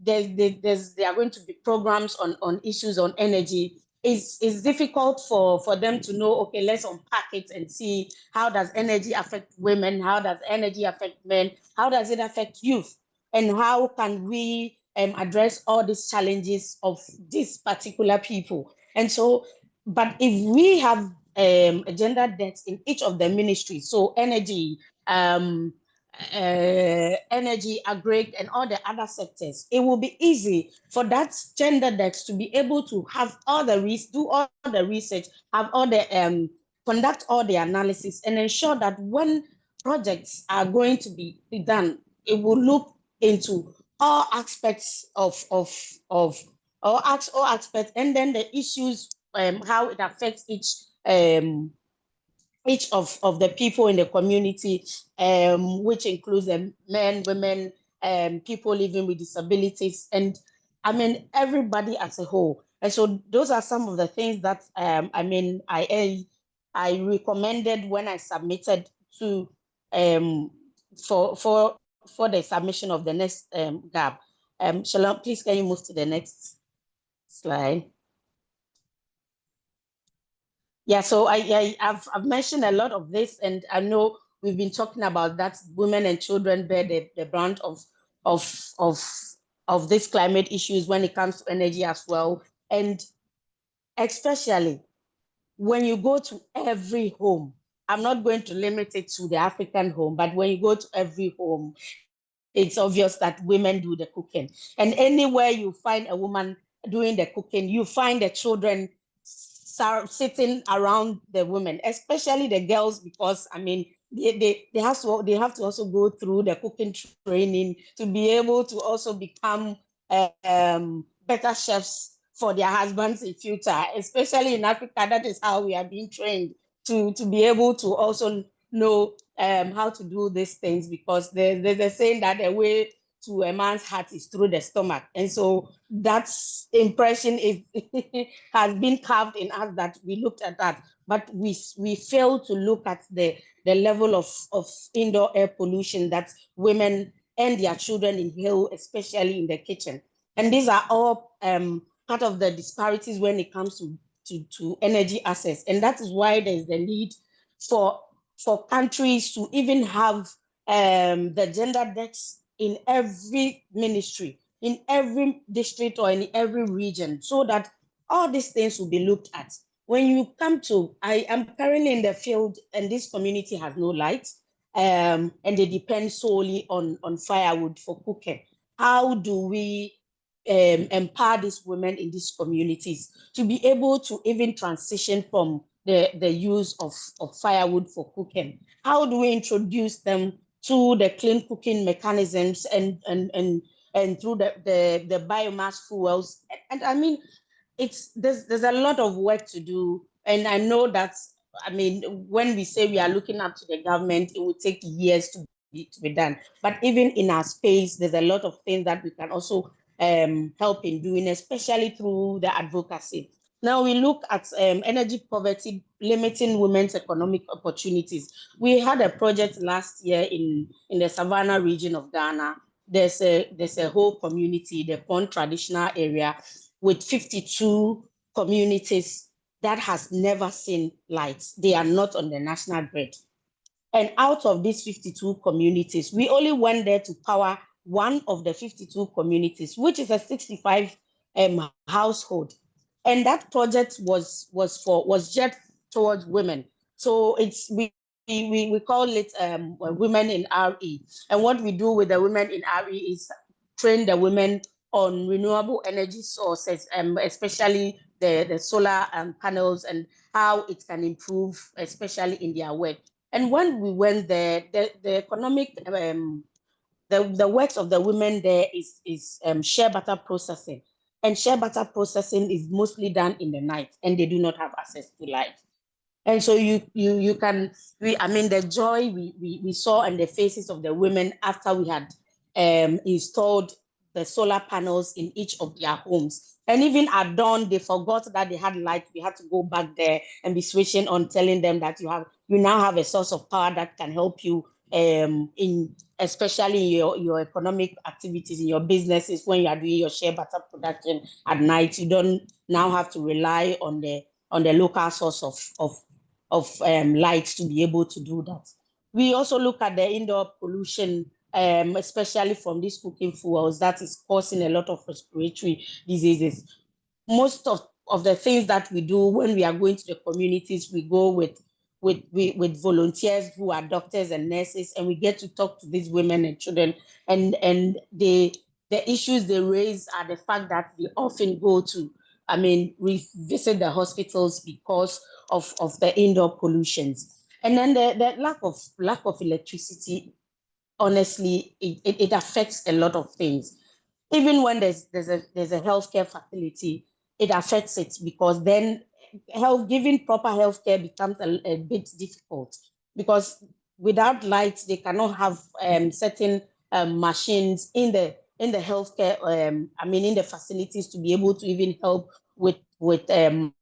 [SPEAKER 4] there are going to be programs on issues on energy, it's difficult for them to know, okay, let's unpack it and see how does energy affect women, how does energy affect men, how does it affect youth, and how can we address all these challenges of these particular people. And so, but if we have a gender desk in each of the ministries, so energy, energy, agri, and all the other sectors, it will be easy for that gender desk to be able to have all the do all the research, have all the conduct all the analysis, and ensure that when projects are going to be done, it will look into all aspects of all aspects, and then the issues, how it affects each of the people in the community, which includes men, women, people living with disabilities, and I mean everybody as a whole. And so those are some of the things that I mean I recommended when I submitted to for the submission of the next gap. Shalom, please can you move to the next slide? Yeah, so I've mentioned a lot of this, and I know we've been talking about that women and children bear the brunt of these climate issues when it comes to energy as well. And especially when you go to every home, I'm not going to limit it to the African home, but when you go to every home, it's obvious that women do the cooking. And anywhere you find a woman doing the cooking, you find the children sitting around the women, especially the girls, because I mean, they have to also go through the cooking training to be able to also become better chefs for their husbands in future. Especially in Africa, that is how we are being trained to be able to also know how to do these things, because there's a saying that the way to a man's heart is through the stomach. And so that impression has been carved in us, that we looked at that, but we fail to look at the level of indoor air pollution that women and their children inhale, especially in the kitchen. And these are all part of the disparities when it comes to energy access. And that is why there's the need for countries to even have the gender desk in every ministry, in every district, or in every region, so that all these things will be looked at. When you come to, I am currently in the field, and this community has no light, and they depend solely on firewood for cooking. How do we empower these women in these communities to be able to even transition from the use of firewood for cooking? How do we introduce them to the clean cooking mechanisms and through the biomass fuels? And I mean, there's a lot of work to do. And I know that, I mean, when we say we are looking up to the government, it will take years to be done. But even in our space, there's a lot of things that we can also help in doing, especially through the advocacy. Now we look at energy poverty, limiting women's economic opportunities. We had a project last year in the Savannah region of Ghana. There's a whole community, the Pond traditional area, with 52 communities that has never seen lights. They are not on the national grid. And out of these 52 communities, we only went there to power one of the 52 communities, which is a 65 household. And that project was just towards women. So we call it women in RE. And what we do with the women in RE is train the women on renewable energy sources, especially the solar panels, and how it can improve, especially in their work. And when we went there, the economic, the works of the women there is shea butter processing. And shea butter processing is mostly done in the night, and they do not have access to light. And so you can, I mean, the joy we saw on the faces of the women after we had installed the solar panels in each of their homes. And even at dawn, they forgot that they had light. We had to go back there and be switching on, telling them that you now have a source of power that can help you in, especially in your economic activities, in your businesses, when you are doing your shea butter production at night. You don't now have to rely on the local source of light to be able to do that. We also look at the indoor pollution, especially from these cooking fuels, that is causing a lot of respiratory diseases. Most of the things that we do when we are going to the communities, we go with volunteers who are doctors and nurses, and we get to talk to these women and children, and the issues they raise are the fact that they often go to, I mean, we visit the hospitals because of the indoor pollutions. And then the lack of electricity, honestly, it affects a lot of things. Even when there's a healthcare facility, it affects it, because then giving proper healthcare becomes a bit difficult, because without light, they cannot have certain machines in the healthcare, I mean, in the facilities, to be able to even help with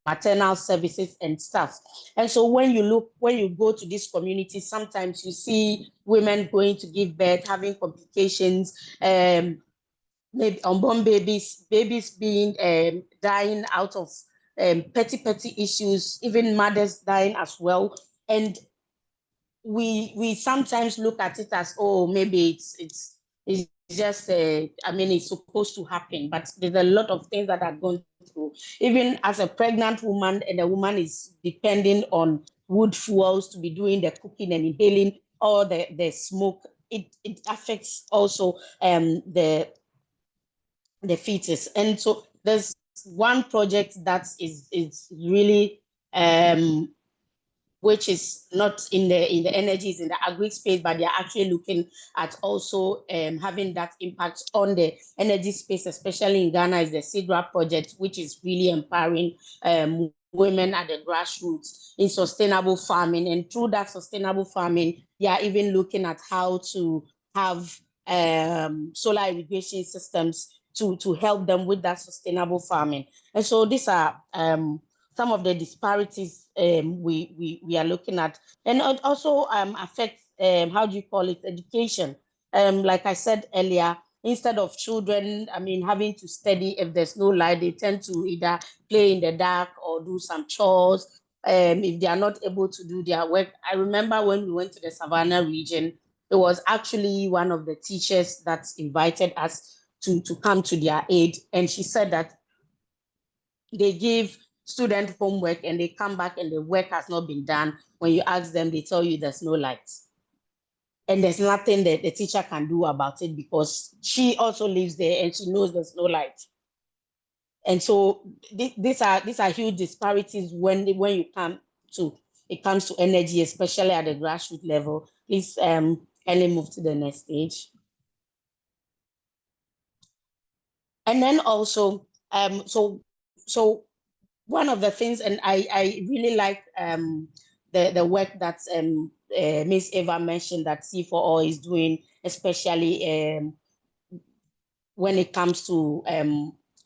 [SPEAKER 4] maternal services and stuff. And so when you go to these communities, sometimes you see women going to give birth, having complications, maybe unborn babies being dying out of petty issues, even mothers dying as well. And we sometimes look at it as, oh, maybe it's just I mean, it's supposed to happen, but there's a lot of things that are going through. Even as a pregnant woman, and a woman is depending on wood fuels to be doing the cooking and inhaling all the smoke, it affects also the fetus. And so there's one project that is really which is not in the energies, in the agri space, but they're actually looking at also having that impact on the energy space, especially in Ghana, is the SIDRA project, which is really empowering women at the grassroots in sustainable farming. And through that sustainable farming, they are even looking at how to have solar irrigation systems to help them with that sustainable farming. And so these are some of the disparities we are looking at. And it also affects, how do you call it, education. Like I said earlier, instead of children, I mean, having to study if there's no light, they tend to either play in the dark or do some chores if they are not able to do their work. I remember when we went to the Savannah region, it was actually one of the teachers that invited us to come to their aid. And she said that they give student homework and they come back and the work has not been done. When you ask them, they tell you there's no light. And there's nothing that the teacher can do about it, because she also lives there and she knows there's no light. And so these are huge disparities when you come to it comes to energy, especially at the grassroots level. Please, Ellie, move to the next stage. And then also, so one of the things, and I really like the work that Ms. Ava mentioned that C4O is doing, especially when it comes to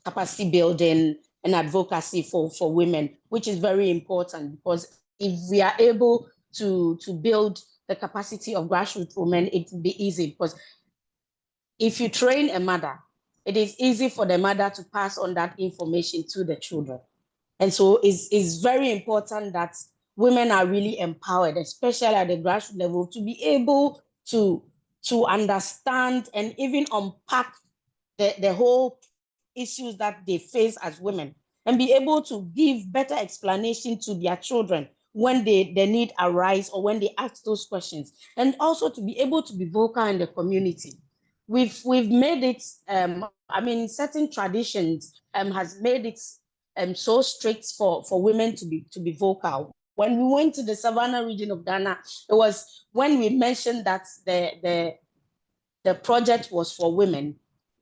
[SPEAKER 4] capacity building and advocacy for women, which is very important, because if we are able to build the capacity of grassroots women, it will be easy, because if you train a mother, it is easy for the mother to pass on that information to the children. And so it's very important that women are really empowered, especially at the grassroots level, to be able to understand and even unpack the whole issues that they face as women, and be able to give better explanation to their children when the need arise or when they ask those questions, and also to be able to be vocal in the community. We've made it, I mean, certain traditions has made it so strict for women to be vocal. When we went to the Savannah region of Ghana, it was when we mentioned that the project was for women.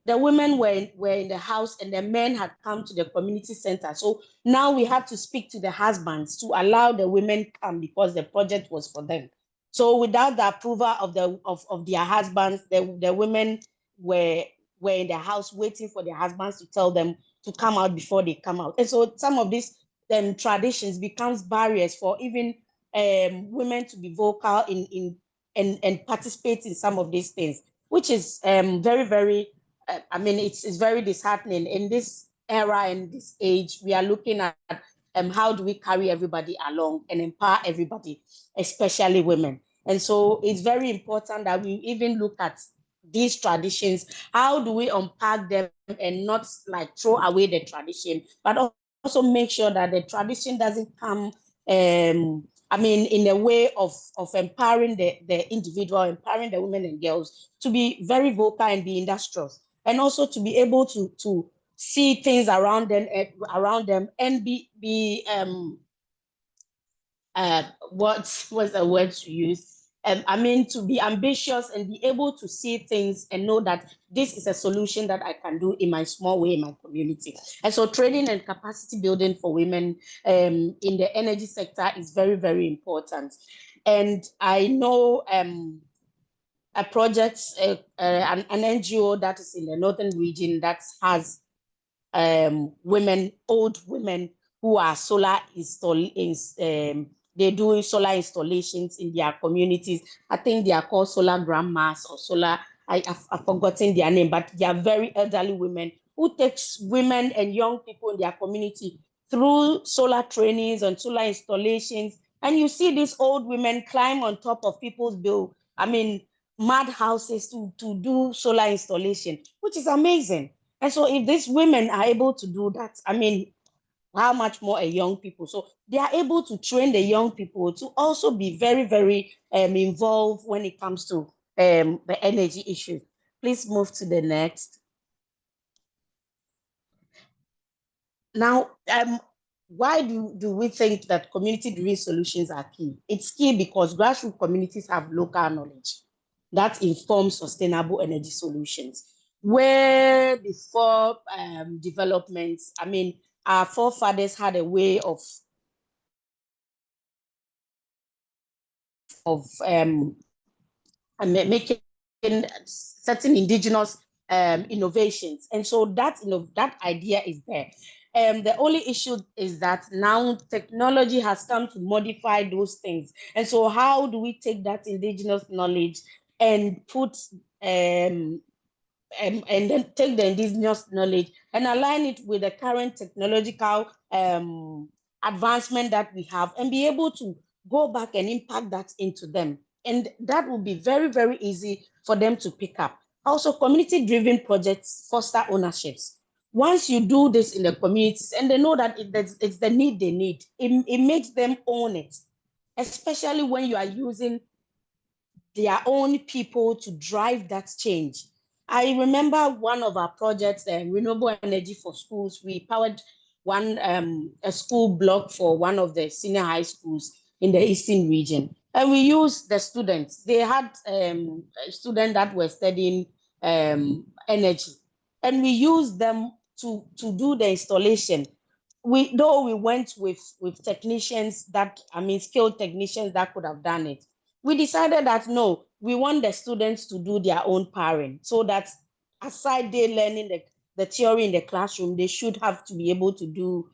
[SPEAKER 4] The women were in the house and the men had come to the community center. So now we had to speak to the husbands to allow the women come, because the project was for them. So without the approval of their husbands, the women were in the house waiting for their husbands to tell them to come out before they come out. And so some of these traditions becomes barriers for even women to be vocal and participate in some of these things, which is very, very, I mean, it's very disheartening. In this era and this age, we are looking at how do we carry everybody along and empower everybody, especially women. And so it's very important that we even look at these traditions. How do we unpack them and not like throw away the tradition, but also make sure that the tradition doesn't come I mean, in a way of empowering the individual, empowering the women and girls to be very vocal and be industrious, and also to be able to see things around them and be what's the word to use? I mean, to be ambitious and be able to see things and know that this is a solution that I can do in my small way in my community. And so training and capacity building for women in the energy sector is very, very important. And I know a project, an NGO that is in the northern region that has old women who are they're doing solar installations in their communities. I think they are called solar grandmas or solar, I've forgotten their name, but they are very elderly women who takes women and young people in their community through solar trainings and solar installations. And you see these old women climb on top of people's mud houses to do solar installation, which is amazing. And so if these women are able to do that, I mean, how much more a young people? So they are able to train the young people to also be very, very involved when it comes to the energy issue. Please move to the next. Now, why do we think that community-driven solutions are key? It's key because grassroots communities have local knowledge that informs sustainable energy solutions. Where before developments, I mean, our forefathers had a way of making certain indigenous innovations, and so that idea is there. The only issue is that now technology has come to modify those things, and so how do we take that indigenous knowledge and put and then take the indigenous knowledge and align it with the current technological advancement that we have, and be able to go back and impact that into them. And that will be very, very easy for them to pick up. Also, community-driven projects foster ownerships. Once you do this in the communities and they know that it's the need they need, it makes them own it, especially when you are using their own people to drive that change. I remember one of our projects, renewable energy for schools. We powered a school block for one of the senior high schools in the eastern region, and we used the students. They had students that were studying energy, and we used them to do the installation. Though we went with technicians that, skilled technicians that could have done it, we decided that no, we want the students to do their own powering, so that aside they learning the theory in the classroom, they should have to be able to do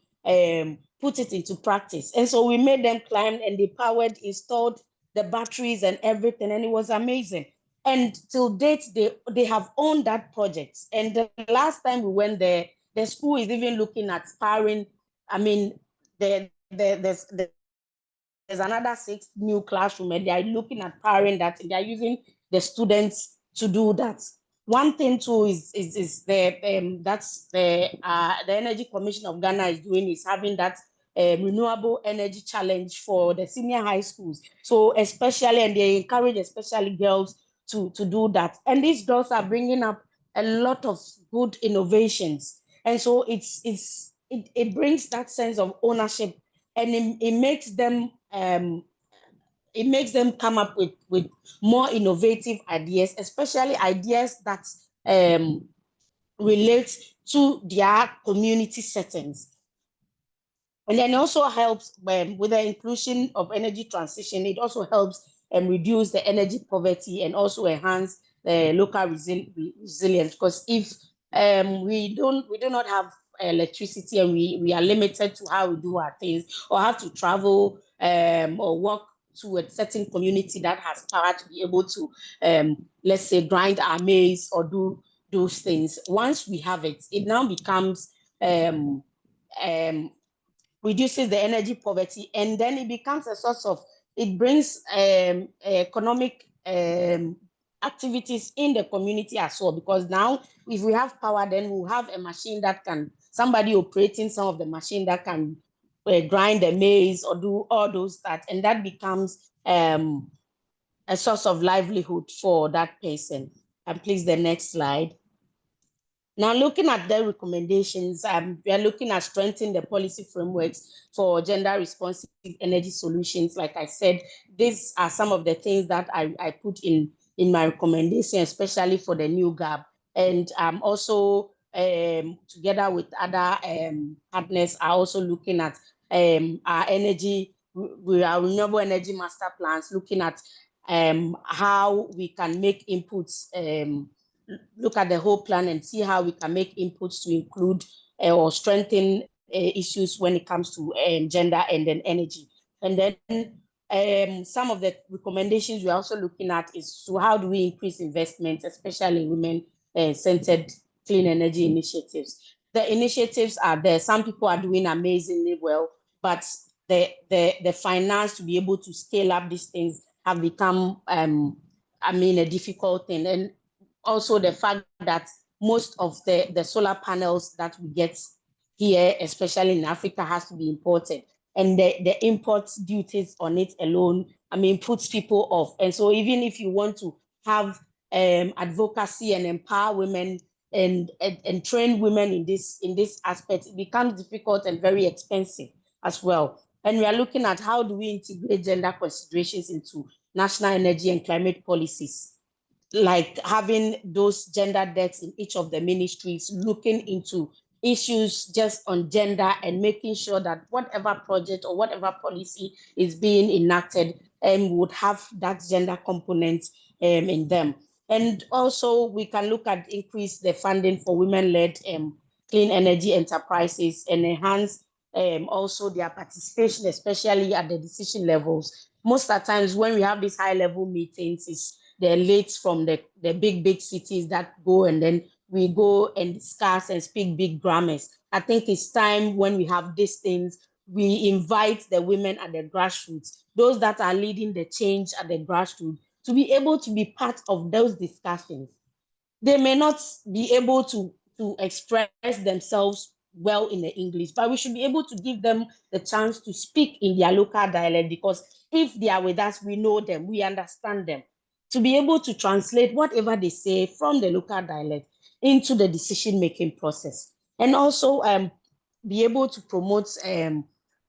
[SPEAKER 4] put it into practice. And so we made them climb, and they powered, installed the batteries and everything, and it was amazing. And till date, they have owned that project. And the last time we went there, the school is even looking at powering. There's another 6 new classroom, and they are looking at powering that. They are using the students to do that. One thing too is the Energy Commission of Ghana is doing, is having that renewable energy challenge for the senior high schools. So especially, and they encourage especially girls to do that. And these girls are bringing up a lot of good innovations. And so it brings that sense of ownership, and it makes them come up with more innovative ideas, especially ideas that relate to their community settings. And then it also helps with the inclusion of energy transition. It also helps reduce the energy poverty, and also enhance the local resilience. Because if we do not have electricity, and we are limited to how we do our things, or have to travel or work to a certain community that has power to be able to, let's say, grind our maize or do those things. Once we have it, it now becomes reduces the energy poverty, and then it becomes a source of, it brings economic activities in the community as well. Because now, if we have power, then we'll have a machine that can, somebody operating some of the machine that can grind the maize or do all those that, and that becomes a source of livelihood for that person. And please, the next slide. Now, looking at the recommendations, we are looking at strengthening the policy frameworks for gender responsive energy solutions. Like I said, these are some of the things that I put in my recommendation, especially for the new GAP. And also, together with other partners, are also looking at our renewable energy master plans, looking at how we can make inputs, look at the whole plan and see how we can make inputs to include or strengthen issues when it comes to gender and then energy. And then some of the recommendations we're also looking at is, so how do we increase investment, especially in women-centered clean energy initiatives. The initiatives are there. Some people are doing amazingly well, but the finance to be able to scale up these things have become, a difficult thing. And also the fact that most of the solar panels that we get here, especially in Africa, has to be imported. And the import duties on it alone, puts people off. And so even if you want to have advocacy and empower women and train women in this aspect, it becomes difficult and very expensive as well. And we are looking at how do we integrate gender considerations into national energy and climate policies, like having those gender desks in each of the ministries, looking into issues just on gender, and making sure that whatever project or whatever policy is being enacted would have that gender component in them. And also, we can look at increase the funding for women-led clean energy enterprises, and enhance also their participation, especially at the decision levels. Most of the times when we have these high-level meetings, it's the elites from the big cities that go, and then we go and discuss and speak big grammars. I think it's time, when we have these things, we invite the women at the grassroots, those that are leading the change at the grassroots, to be able to be part of those discussions. They may not be able to express themselves well in the English, but we should be able to give them the chance to speak in their local dialect, because if they are with us, we know them, we understand them. to be able to translate whatever they say from the local dialect into the decision-making process. And also be able to promote the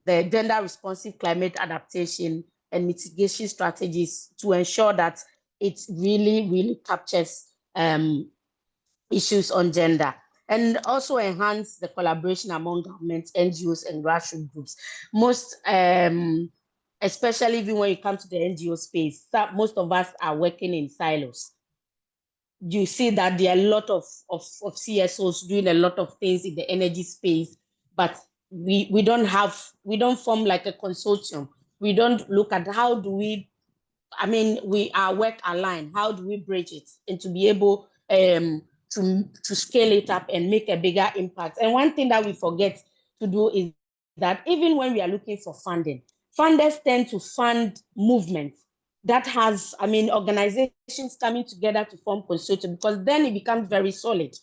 [SPEAKER 4] gender-responsive climate adaptation and mitigation strategies to ensure that it really, really captures issues on gender, and also enhance the collaboration among governments, NGOs, and grassroots groups. Most, especially even when you come to the NGO space, most of us are working in silos. You see that there are a lot of CSOs doing a lot of things in the energy space, but we don't form like a consortium. We don't look at how do we, we are work aligned. How do we bridge it and to be able to scale it up and make a bigger impact? And one thing that we forget to do is that even when we are looking for funding, funders tend to fund movements that has, organizations coming together to form consortium, because then it becomes very solid.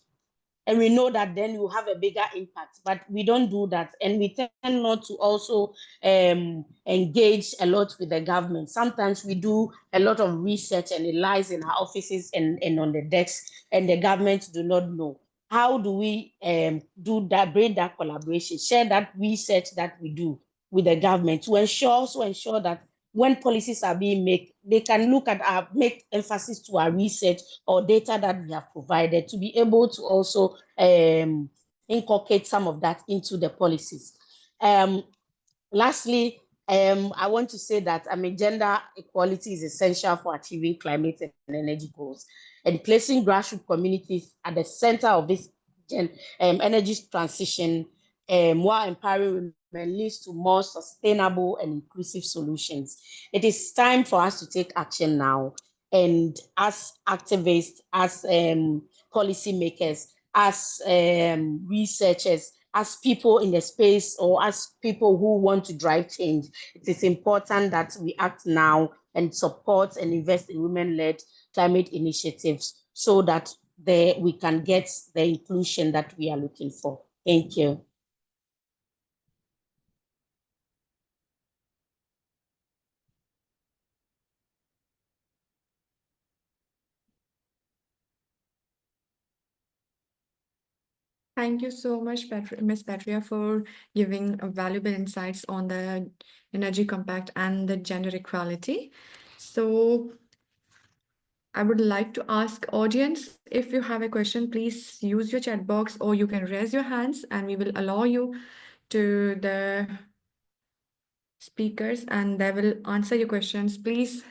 [SPEAKER 4] And we know that then you have a bigger impact, but we don't do that. And we tend not to also engage a lot with the government. Sometimes we do a lot of research and it lies in our offices and on the desks, and the government do not know. How do we do that, bring that collaboration, share that research that we do with the government to ensure that when policies are being made, they can look at make emphasis to our research or data that we have provided to be able to also inculcate some of that into the policies. Lastly, I want to say that gender equality is essential for achieving climate and energy goals, and placing grassroots communities at the center of this energy transition, while empowering women, leads to more sustainable and inclusive solutions. It is time for us to take action now, and as activists, as policymakers, as researchers, as people in the space, or as people who want to drive change, it is important that we act now and support and invest in women-led climate initiatives so that we can get the inclusion that we are looking for. Thank you.
[SPEAKER 1] Thank you so much, Ms. Patria, for giving valuable insights on the energy compact and the gender equality. So I would like to ask audience, if you have a question, please use your chat box or you can raise your hands and we will allow you to the speakers and they will answer your questions. Please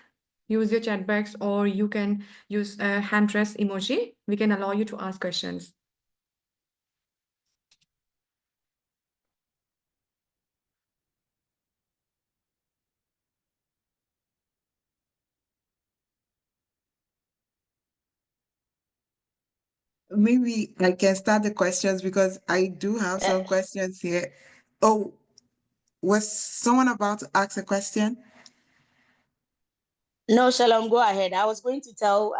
[SPEAKER 1] use your chat box or you can use a hand raise emoji. We can allow you to ask questions.
[SPEAKER 3] Maybe I can start the questions because I do have some questions here. Oh, was someone about to ask a question?
[SPEAKER 4] No, Shalom, go ahead. I was going to tell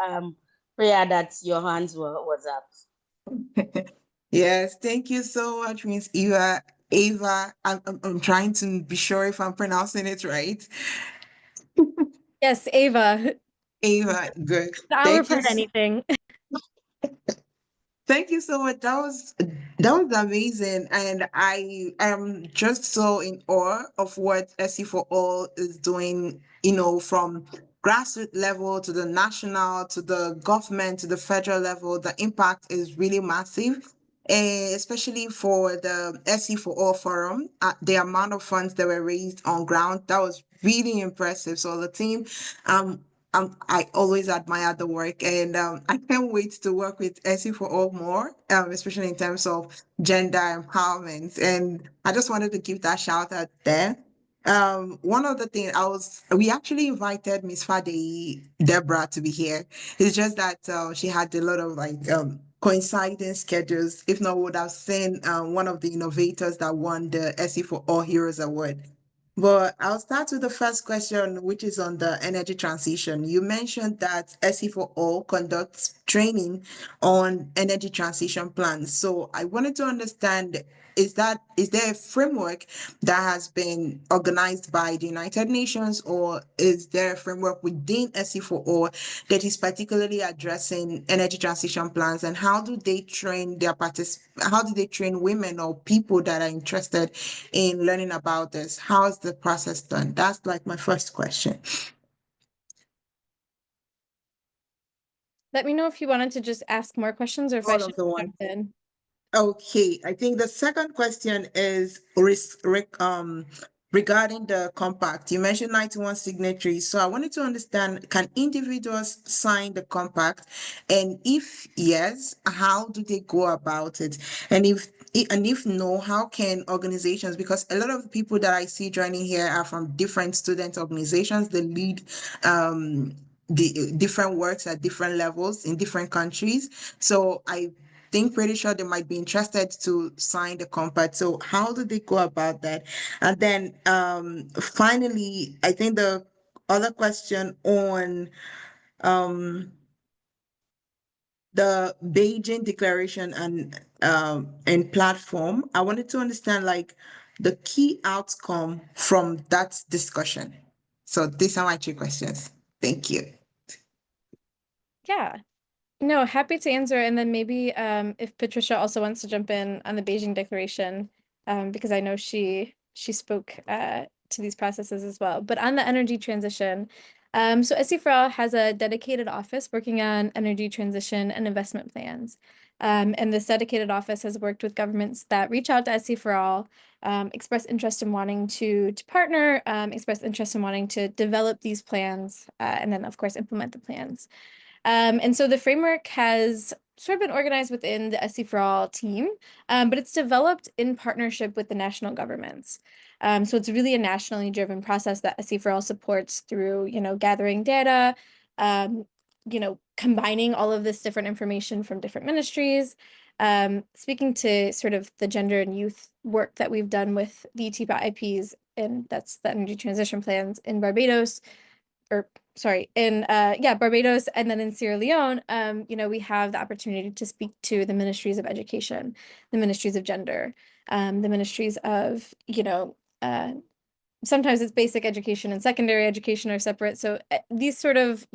[SPEAKER 4] Priya that your hands was up.
[SPEAKER 3] Yes, thank you so much, Miss Eva. Ava, I'm trying to be sure if I'm pronouncing it right.
[SPEAKER 2] Yes, Ava.
[SPEAKER 3] Ava, good.
[SPEAKER 2] I'll
[SPEAKER 3] Thank you.
[SPEAKER 2] report anything.
[SPEAKER 3] Thank you so much. That was amazing, and I am just so in awe of what SE for All is doing. From grassroots level to the national, to the government, to the federal level. The impact is really massive, especially for the SE for All forum. The amount of funds that were raised on ground, that was really impressive. So the team, um, I always admire the work, and I can't wait to work with SE for All more, especially in terms of gender empowerment. And I just wanted to give that shout out there. One of the things we actually invited Miss Fade Deborah to be here. It's just that she had a lot of coinciding schedules. If not, we would have seen one of the innovators that won the SE for All Heroes Award. But I'll start with the first question, which is on the energy transition. You mentioned that SE for All conducts training on energy transition plans. So I wanted to understand is there a framework that has been organized by the United Nations, or is there a framework within SE for All that is particularly addressing energy transition plans, and how do they train how do they train women or people that are interested in learning about this? How is the process done? That's like my first question.
[SPEAKER 2] Let me know if you wanted to just ask more questions or if I
[SPEAKER 3] All
[SPEAKER 2] should
[SPEAKER 3] of the one.
[SPEAKER 2] jump in.
[SPEAKER 3] Okay, I think the second question is regarding the compact. You mentioned 91 signatories, so I wanted to understand, can individuals sign the compact? And if yes, how do they go about it? And if no, how can organizations, because a lot of the people that I see joining here are from different student organizations, they lead the different works at different levels in different countries. So I think pretty sure they might be interested to sign the compact. So how do they go about that? And then finally, I think the other question on the Beijing Declaration and platform, I wanted to understand like the key outcome from that discussion. So these are my three questions. Thank you.
[SPEAKER 2] Yeah. No, happy to answer. And then maybe if Patricia also wants to jump in on the Beijing Declaration, because I know she spoke to these processes as well. But on the energy transition, so SC4All has a dedicated office working on energy transition and investment plans. And this dedicated office has worked with governments that reach out to SC4All, express interest in wanting to partner, express interest in wanting to develop these plans, and then of course implement the plans. And so the framework has sort of been organized within the SC for All team, but it's developed in partnership with the national governments. So it's really a nationally driven process that SC for All supports through, gathering data, combining all of this different information from different ministries. Speaking to sort of the gender and youth work that we've done with the TPA IPs, and that's the energy transition plans in Barbados, or sorry, in Barbados, and then in Sierra Leone, we have the opportunity to speak to the ministries of education, the ministries of gender, the ministries of, sometimes it's basic education and secondary education are separate. So these sort of,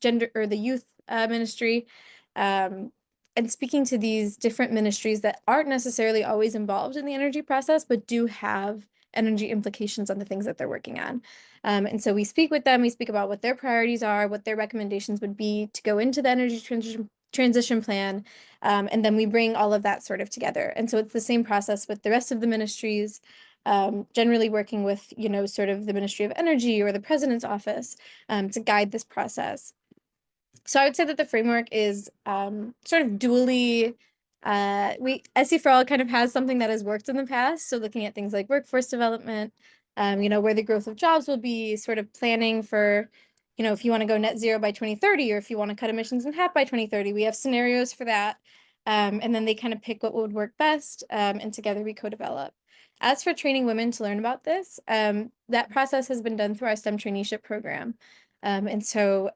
[SPEAKER 2] gender or the youth ministry, and speaking to these different ministries that aren't necessarily always involved in the energy process, but do have energy implications on the things that they're working on. And so we speak with them, we speak about what their priorities are, what their recommendations would be to go into the energy transition plan, and then we bring all of that sort of together. And so it's the same process with the rest of the ministries, generally working with, sort of the Ministry of Energy or the President's office to guide this process. So I would say that the framework is sort of dually, SC for All kind of has something that has worked in the past. So looking at things like workforce development, where the growth of jobs will be, sort of planning for, if you want to go net zero by 2030, or if you want to cut emissions in half by 2030, we have scenarios for that. And then they kind of pick what would work best, and together we co-develop. As for training women to learn about this, that process has been done through our STEM traineeship program. And so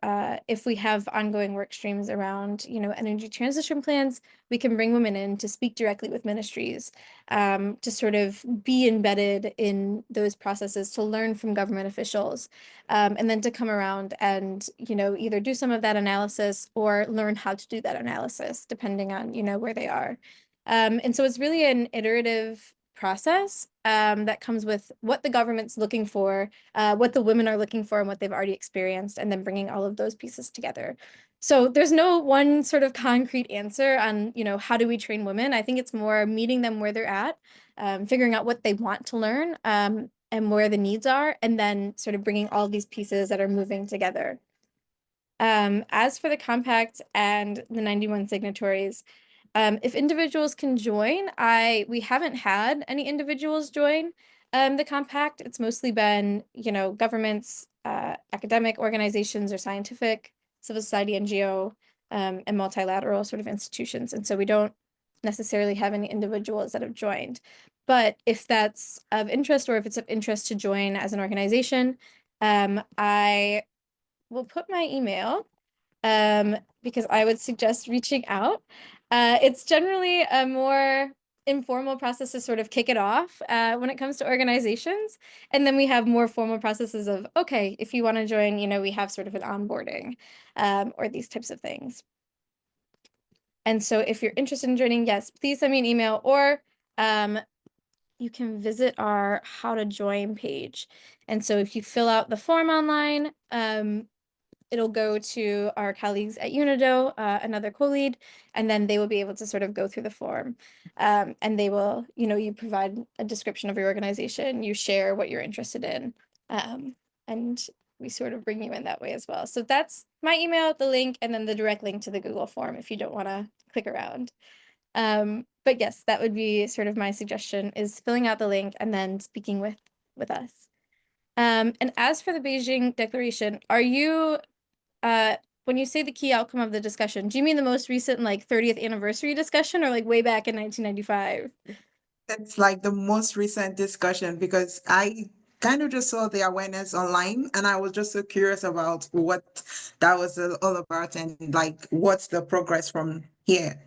[SPEAKER 2] if we have ongoing work streams around, energy transition plans, we can bring women in to speak directly with ministries, to sort of be embedded in those processes, to learn from government officials, and then to come around and, either do some of that analysis or learn how to do that analysis, depending on, where they are. And so it's really an iterative process that comes with what the government's looking for, what the women are looking for, and what they've already experienced, and then bringing all of those pieces together. So there's no one sort of concrete answer on, how do we train women? I think it's more meeting them where they're at, figuring out what they want to learn, and where the needs are, and then sort of bringing all these pieces that are moving together. As for the compact and the 91 signatories, if individuals can join, we haven't had any individuals join the compact. It's mostly been, governments, academic organizations or scientific, civil society, NGO, and multilateral sort of institutions. And so we don't necessarily have any individuals that have joined. But if that's of interest, or if it's of interest to join as an organization, I will put my email, because I would suggest reaching out. It's generally a more informal process to sort of kick it off when it comes to organizations. And then we have more formal processes of, okay, if you want to join, we have sort of an onboarding or these types of things. And so if you're interested in joining, yes, please send me an email, or you can visit our how to join page. And so if you fill out the form online, it'll go to our colleagues at Unido, another co-lead, and then they will be able to sort of go through the form. And they will, you provide a description of your organization, you share what you're interested in, and we sort of bring you in that way as well. So that's my email, the link, and then the direct link to the Google form if you don't want to click around. But yes, that would be sort of my suggestion, is filling out the link and then speaking with us. And as for the Beijing Declaration, are you, when you say the key outcome of the discussion, do you mean the most recent, like 30th anniversary discussion, or like way back in 1995?
[SPEAKER 3] It's like the most recent discussion, because I kind of just saw the awareness online and I was just so curious about what that was all about and like what's the progress from here.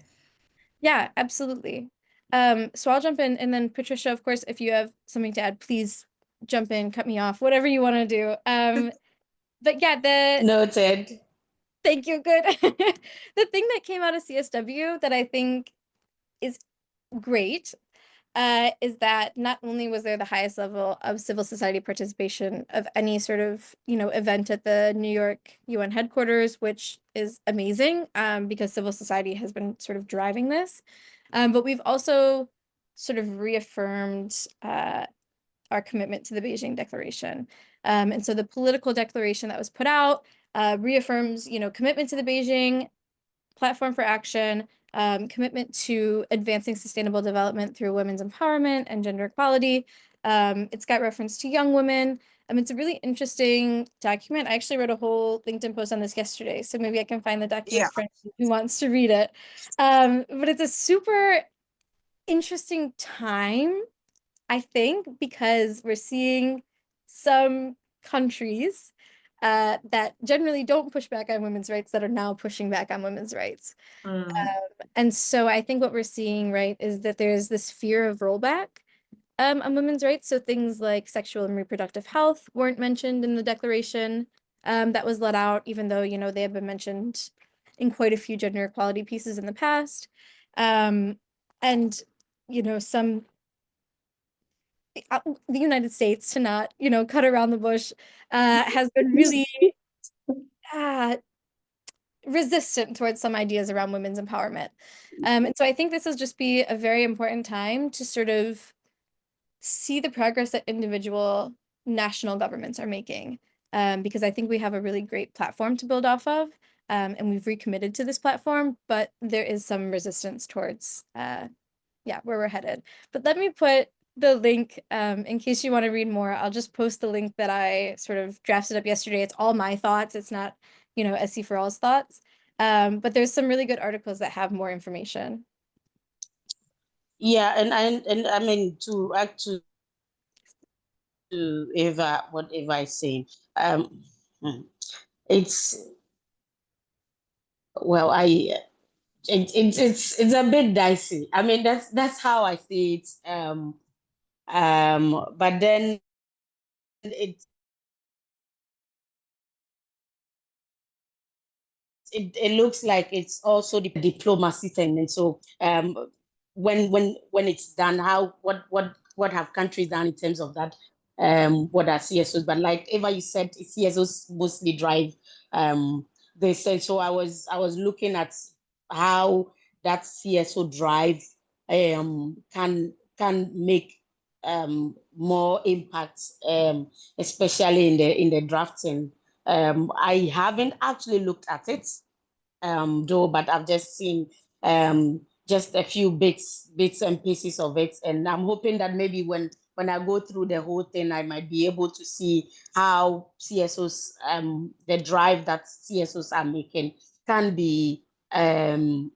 [SPEAKER 2] Yeah, absolutely. So I'll jump in, and then Patricia, of course, if you have something to add, please jump in, cut me off, whatever you want to do. But yeah,
[SPEAKER 4] Noted.
[SPEAKER 2] thank you, good. The thing that came out of CSW that I think is great is that not only was there the highest level of civil society participation of any sort of, event at the New York UN headquarters, which is amazing, because civil society has been sort of driving this. But we've also sort of reaffirmed our commitment to the Beijing Declaration. And so the political declaration that was put out reaffirms, commitment to the Beijing Platform for Action, commitment to advancing sustainable development through women's empowerment and gender equality. It's got reference to young women. It's a really interesting document. I actually wrote a whole LinkedIn post on this yesterday, so maybe I can find the document
[SPEAKER 3] Yeah.
[SPEAKER 2] for anyone who wants to read it. But it's a super interesting time, I think, because we're seeing some countries that generally don't push back on women's rights that are now pushing back on women's rights. And so I think what we're seeing, right, is that there's this fear of rollback on women's rights. So things like sexual and reproductive health weren't mentioned in the declaration that was let out, even though, they have been mentioned in quite a few gender equality pieces in the past. And, the United States, to not, cut around the bush, has been really resistant towards some ideas around women's empowerment. And so I think this will just be a very important time to sort of see the progress that individual national governments are making, because I think we have a really great platform to build off of, and we've recommitted to this platform, but there is some resistance towards where we're headed. But let me put the link, in case you want to read more. I'll just post the link that I sort of drafted up yesterday. It's all my thoughts. It's not, SC for All's thoughts. But there's some really good articles that have more information.
[SPEAKER 4] Yeah, and I mean, to add to Ava, what Ava is saying, it's well, it's a bit dicey. I mean, that's how I see it. But then it looks like it's also the diplomacy thing, and so when it's done, what have countries done in terms of that? What are CSOs? But like Eva, you said, CSOs mostly drive they said. So I was looking at how that CSO drive can make more impact, especially in the drafting. I haven't actually looked at it, though, but I've just seen just a few bits and pieces of it, and I'm hoping that maybe when I go through the whole thing, I might be able to see how CSOs, the drive that CSOs are making, can be, can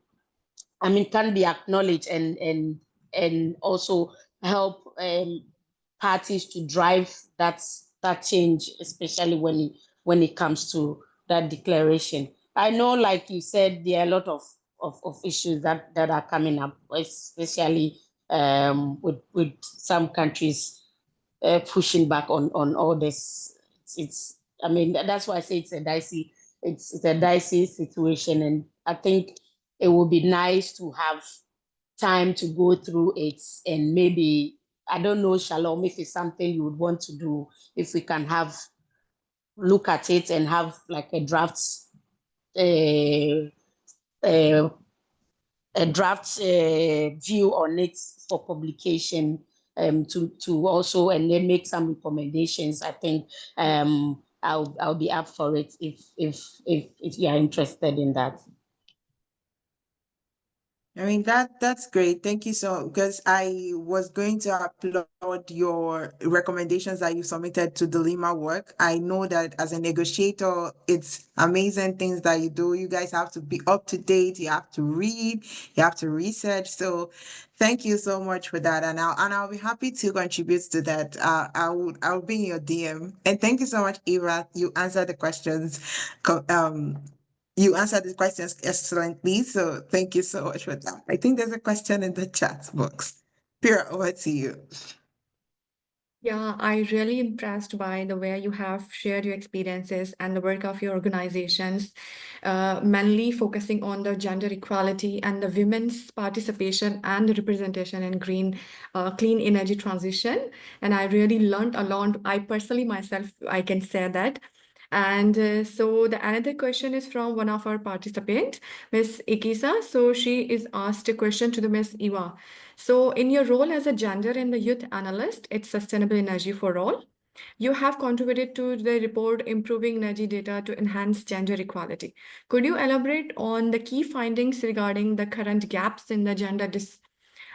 [SPEAKER 4] be acknowledged and also help parties to drive that change, especially when it comes to that declaration. I know, like you said, there are a lot of issues that are coming up, especially with some countries pushing back on all this. I mean, that's why I say it's a dicey situation, and I think it would be nice to have time to go through it, and maybe, I don't know, Shalom, if it's something you would want to do, if we can look at it and have like a draft uh, uh, view on it for publication, to also, and then make some recommendations. I think I'll be up for it if you are interested in that.
[SPEAKER 3] I mean, that's great. Thank you so, because I was going to applaud your recommendations that you submitted to the Lima work. I know that as a negotiator, it's amazing things that you do. You guys have to be up to date. You have to read, you have to research. So thank you so much for that. And I'll be happy to contribute to that. I'll be in your DM. And thank you so much, Eva. You answered the questions. You answered the questions excellently, so thank you so much for that. I think there's a question in the chat box. Pira, over to you.
[SPEAKER 1] Yeah, I really impressed by the way you have shared your experiences and the work of your organizations, mainly focusing on the gender equality and the women's participation and representation in clean energy transition. And I really learned a lot. I personally myself, I can say that. And so the another question is from one of our participants, Miss Ikisa. So she is asked a question to the Miss Eva. So in your role as a gender and the youth analyst at Sustainable Energy for All, you have contributed to the report Improving Energy Data to Enhance Gender Equality. Could you elaborate on the key findings regarding the current gaps in the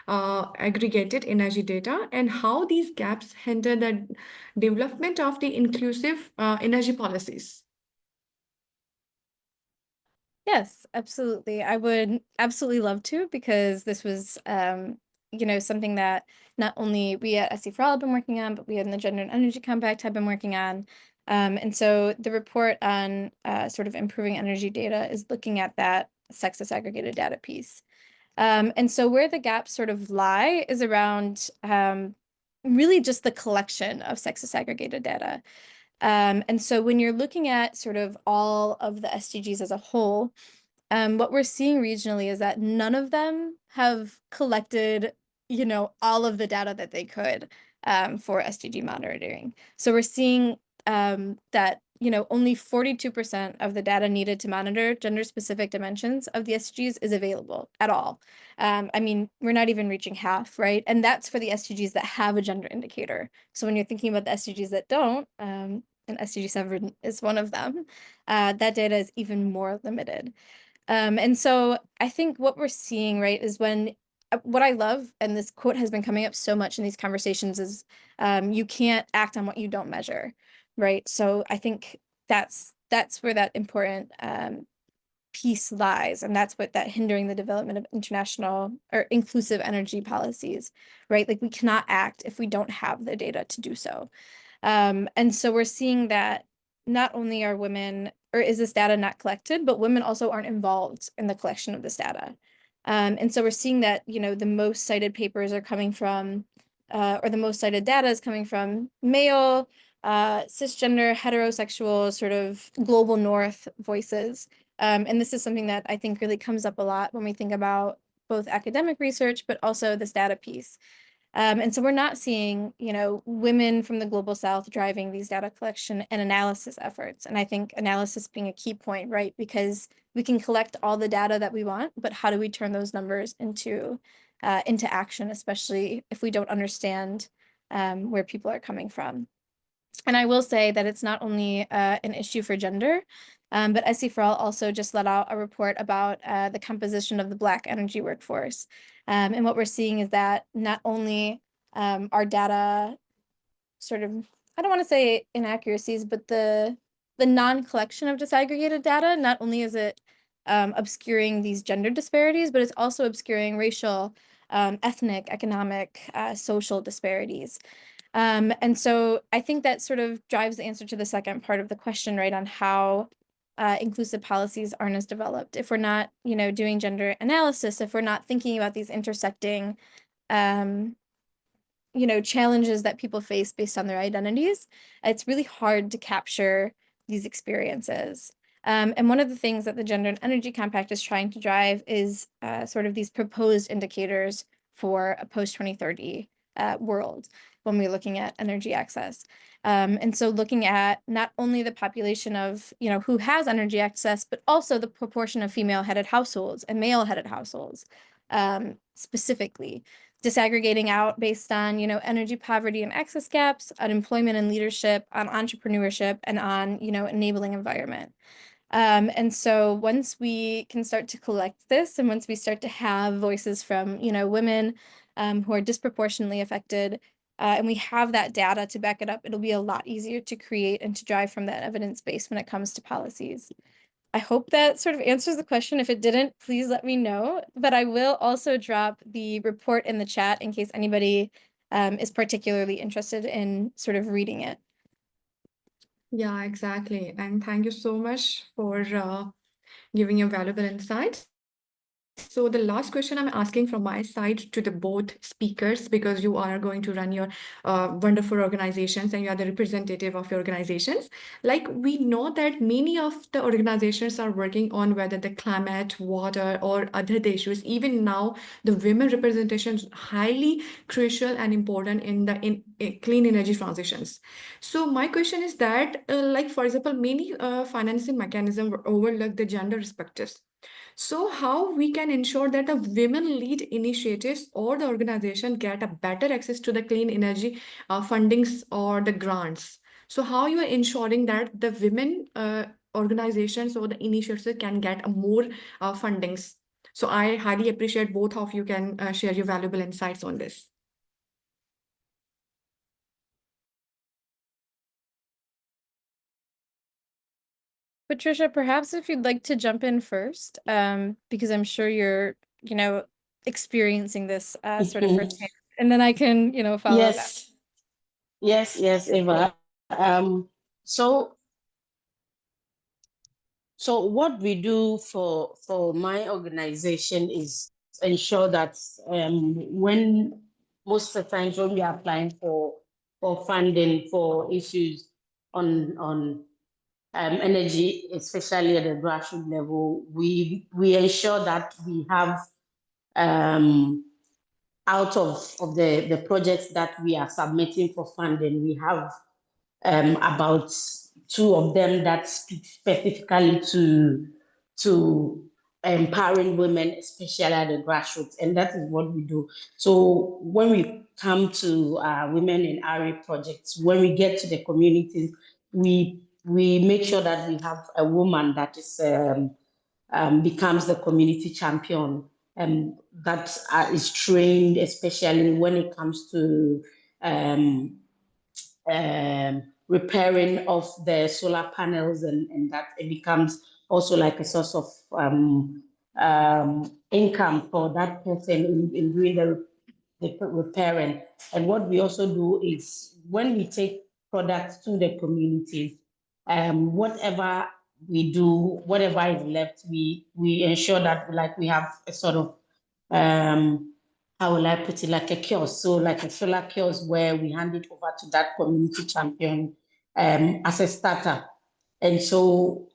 [SPEAKER 1] aggregated energy data and how these gaps hinder the development of the inclusive energy policies?
[SPEAKER 2] Yes, absolutely. I would absolutely love to, because this was, something that not only we at SC for All have been working on, but we in the Gender and Energy Compact have been working on. And so the report on sort of improving energy data is looking at that sex disaggregated data piece. And so where the gaps sort of lie is around really just the collection of sex disaggregated data. And so when you're looking at sort of all of the SDGs as a whole, what we're seeing regionally is that none of them have collected, all of the data that they could for SDG monitoring. So we're seeing that, only 42% of the data needed to monitor gender-specific dimensions of the SDGs is available at all. I mean, we're not even reaching half, right? And that's for the SDGs that have a gender indicator. So when you're thinking about the SDGs that don't, and SDG 7 is one of them, that data is even more limited. And so I think what we're seeing, right, is what I love, and this quote has been coming up so much in these conversations, is you can't act on what you don't measure, right? So I think that's where that important piece lies, and that's what that hindering the development of international or inclusive energy policies, right? Like, we cannot act if we don't have the data to do so. And so we're seeing that not only are women, or is this data not collected, but women also aren't involved in the collection of this data. And so we're seeing that, the most cited papers are coming from, or the most cited data is coming from male, cisgender, heterosexual, sort of global north voices. And this is something that I think really comes up a lot when we think about both academic research, but also this data piece. And so we're not seeing, women from the global south driving these data collection and analysis efforts. And I think analysis being a key point, right? Because we can collect all the data that we want, but how do we turn those numbers into action, especially if we don't understand where people are coming from? And I will say that it's not only an issue for gender, but SC for All also just let out a report about the composition of the Black energy workforce. And what we're seeing is that not only our data sort of, I don't want to say inaccuracies, but the non-collection of disaggregated data, not only is it obscuring these gender disparities, but it's also obscuring racial, ethnic, economic, social disparities. And so I think that sort of drives the answer to the second part of the question, right, on how inclusive policies aren't as developed. If we're not, doing gender analysis, if we're not thinking about these intersecting challenges that people face based on their identities, it's really hard to capture these experiences. And one of the things that the Gender and Energy Compact is trying to drive is sort of these proposed indicators for a post-2030 world when we're looking at energy access. And so looking at not only the population of, who has energy access, but also the proportion of female-headed households and male-headed households specifically. Disaggregating out based on, energy poverty and access gaps, unemployment and leadership, on entrepreneurship, and on, enabling environment. And so once we can start to collect this, and once we start to have voices from, women who are disproportionately affected, and we have that data to back it up, it'll be a lot easier to create and to drive from that evidence base when it comes to policies. I hope that sort of answers the question. If it didn't, please let me know. But I will also drop the report in the chat in case anybody is particularly interested in sort of reading it.
[SPEAKER 1] Yeah, exactly. And thank you so much for giving your valuable insights. So the last question I'm asking from my side to the both speakers, because you are going to run your wonderful organizations and you are the representative of your organizations. Like, we know that many of the organizations are working on whether the climate, water, or other issues. Even now, the women representation is highly crucial and important in the clean energy transitions. So my question is that, like, for example, many financing mechanisms overlook the gender perspectives. So how we can ensure that the women lead initiatives or the organization get a better access to the clean energy fundings or the grants? So how you are ensuring that the women organizations or the initiatives can get a more fundings? So I highly appreciate both of you can share your valuable insights on this.
[SPEAKER 2] Patricia, perhaps if you'd like to jump in first, because I'm sure you're, experiencing this sort of firsthand, and then I can, follow up.
[SPEAKER 4] Yes, Eva. So what we do for my organization is ensure that when most of the times when we are applying for funding for issues on energy, especially at the grassroots level, we ensure that we have out of the projects that we are submitting for funding, we have about 2 of them that speak specifically to empowering women, especially at the grassroots, and that is what we do. So when we come to women in RA projects, when we get to the communities, we make sure that we have a woman that is becomes the community champion, that is trained, especially when it comes to repairing of the solar panels, and that it becomes also like a source of income for that person in doing the repairing. And what we also do is when we take products to the communities, whatever we do, whatever is left, we ensure that like we have a sort of how will I put it, like a kiosk, so like a solar kiosk where we hand it over to that community champion as a starter. And so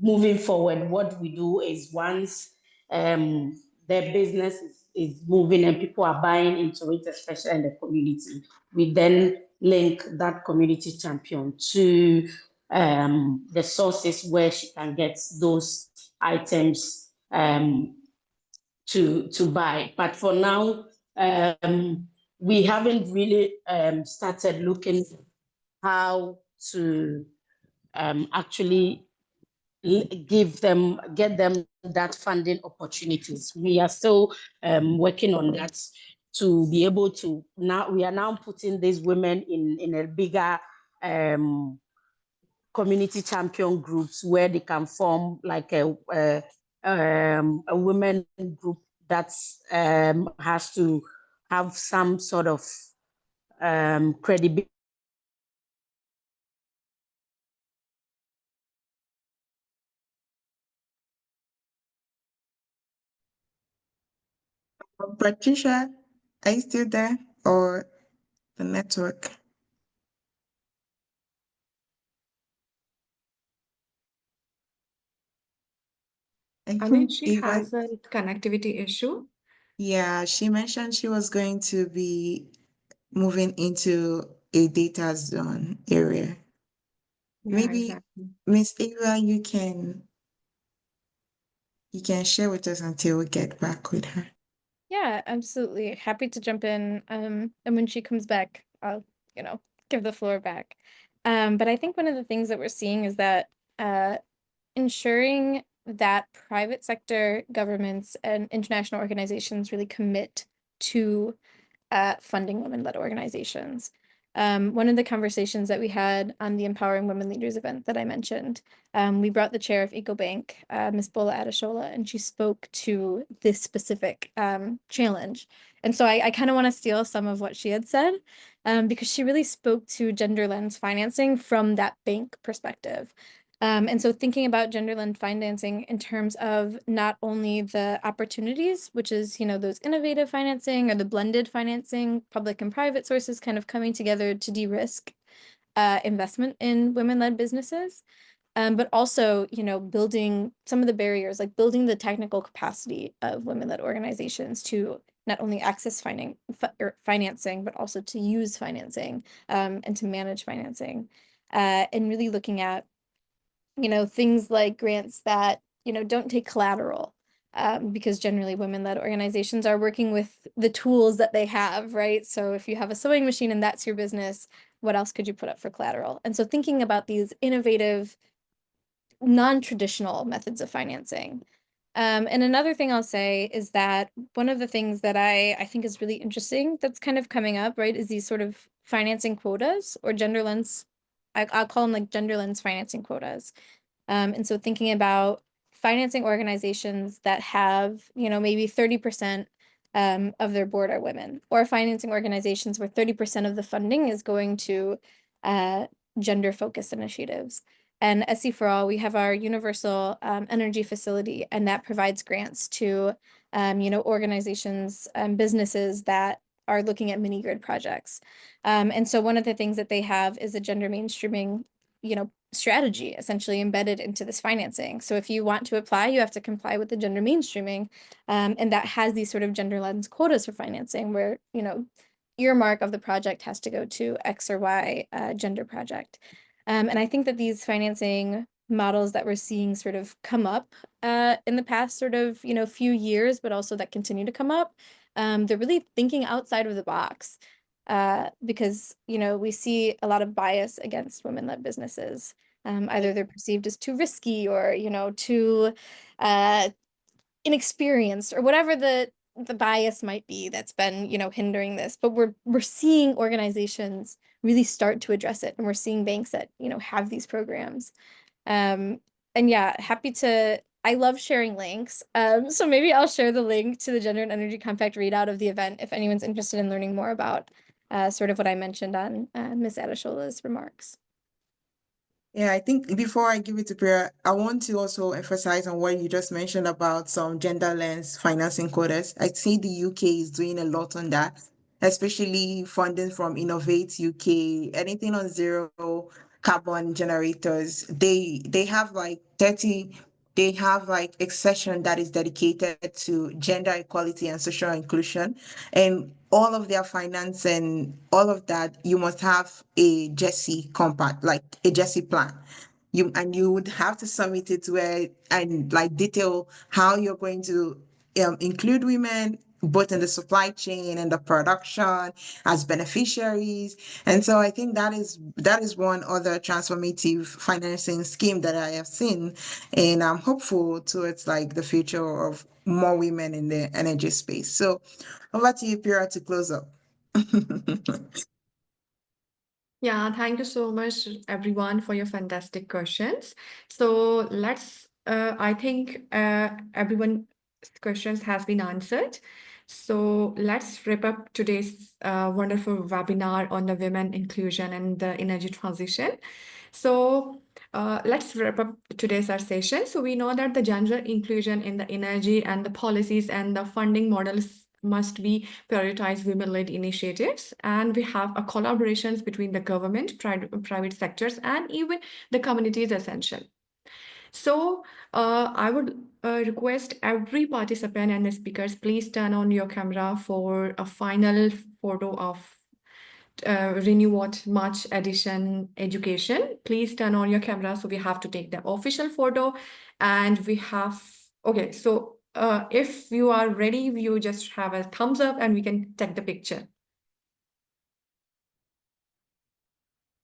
[SPEAKER 4] moving forward, what we do is once their business is moving and people are buying into it, especially in the community, we then link that community champion to the sources where she can get those items to buy. But for now, we haven't really started looking how to actually get them that funding opportunities. We are still working on that to be able to we are now putting these women in a bigger community champion groups where they can form like a women group that has to have some sort of credibility.
[SPEAKER 3] Patricia, Are you still there or the network? I
[SPEAKER 1] I think
[SPEAKER 3] think
[SPEAKER 1] she
[SPEAKER 3] Ava,
[SPEAKER 1] has a connectivity issue.
[SPEAKER 3] yeah, she mentioned she was going to be moving into a data zone area.
[SPEAKER 1] Yeah,
[SPEAKER 3] Maybe
[SPEAKER 1] exactly.
[SPEAKER 3] Miss Ava, you can share with us until we get back with her.
[SPEAKER 2] Yeah, absolutely. Happy to jump in. And when she comes back, I'll, give the floor back. But I think one of the things that we're seeing is that ensuring that private sector governments and international organizations really commit to funding women-led organizations. One of the conversations that we had on the Empowering Women Leaders event that I mentioned, we brought the chair of EcoBank, Ms. Bola Adeshola, and she spoke to this specific challenge. And so I kind of want to steal some of what she had said, because she really spoke to gender lens financing from that bank perspective. And so thinking about gender lens financing in terms of not only the opportunities, which is, those innovative financing or the blended financing, public and private sources kind of coming together to de-risk investment in women-led businesses, but also, building some of the barriers, like building the technical capacity of women-led organizations to not only access financing, but also to use financing and to manage financing, and really looking at things like grants that, don't take collateral, because generally women-led organizations are working with the tools that they have, right? So if you have a sewing machine and that's your business, what else could you put up for collateral? And so thinking about these innovative, non-traditional methods of financing. And another thing I'll say is that one of the things that I think is really interesting that's kind of coming up, right, is these sort of financing quotas or gender lens, I'll call them like gender lens financing quotas. And so thinking about financing organizations that have, maybe 30% of their board are women, or financing organizations where 30% of the funding is going to gender-focused initiatives. And SC for All, we have our universal energy facility, and that provides grants to, organizations, businesses that are looking at mini grid projects. And so one of the things that they have is a gender mainstreaming, strategy essentially embedded into this financing. So if you want to apply, you have to comply with the gender mainstreaming, and that has these sort of gender lens quotas for financing where, earmark of the project has to go to X or Y gender project. And I think that these financing models that we're seeing sort of come up in the past sort of, few years, but also that continue to come up, they're really thinking outside of the box, because, we see a lot of bias against women-led businesses. Either they're perceived as too risky or, too inexperienced or whatever the bias might be that's been, hindering this. But we're seeing organizations really start to address it, and we're seeing banks that, have these programs. And yeah, I love sharing links. So maybe I'll share the link to the Gender and Energy Compact readout of the event if anyone's interested in learning more about sort of what I mentioned on Ms. Adeshola's remarks.
[SPEAKER 3] Yeah, I think before I give it to Priya, I want to also emphasize on what you just mentioned about some gender lens financing quotas. I see the UK is doing a lot on that, especially funding from Innovate UK, anything on zero carbon generators. They have like 30, they have like a session that is dedicated to gender equality and social inclusion. And all of their finance and all of that, you must have a Jesse compact, like a Jesse plan. You would have to submit it where and like detail how you're going to include women both in the supply chain and the production as beneficiaries. And so I think that is one other transformative financing scheme that I have seen, and I'm hopeful towards like the future of more women in the energy space. So over to you, Pira, to close up.
[SPEAKER 1] Yeah, thank you so much, everyone, for your fantastic questions. So I think everyone's questions has been answered. So let's wrap up today's wonderful webinar on the women inclusion and the energy transition. So let's wrap up today's our session. So we know that the gender inclusion in the energy and the policies and the funding models must be prioritize women-led initiatives, and we have a collaborations between the government, private sectors, and even the community is essential. So I would request every participant and the speakers, please turn on your camera for a final photo of Renew What March edition education. Please turn on your camera. So we have to take the official photo, and we have, okay, so if you are ready, you just have a thumbs up and we can take the picture.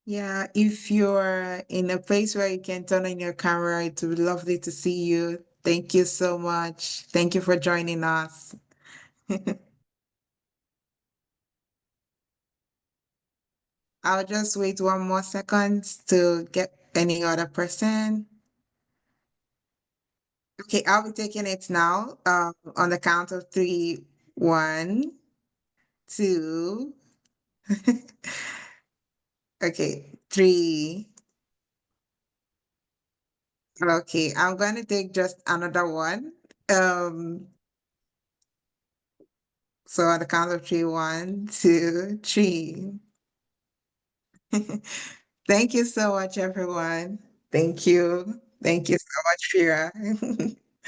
[SPEAKER 3] Yeah, if you're in a place where you can turn on your camera, it would be lovely to see you. Thank you so much. Thank you for joining us. I'll just wait one more second to get any other person. Okay, I'll be taking it now. On the count of three. 1, 2. Okay, 3. Okay, I'm going to take just another one. So on the count of 3, 1, 2, 3. Thank you so much, everyone. Thank you. Thank you so much, Shira.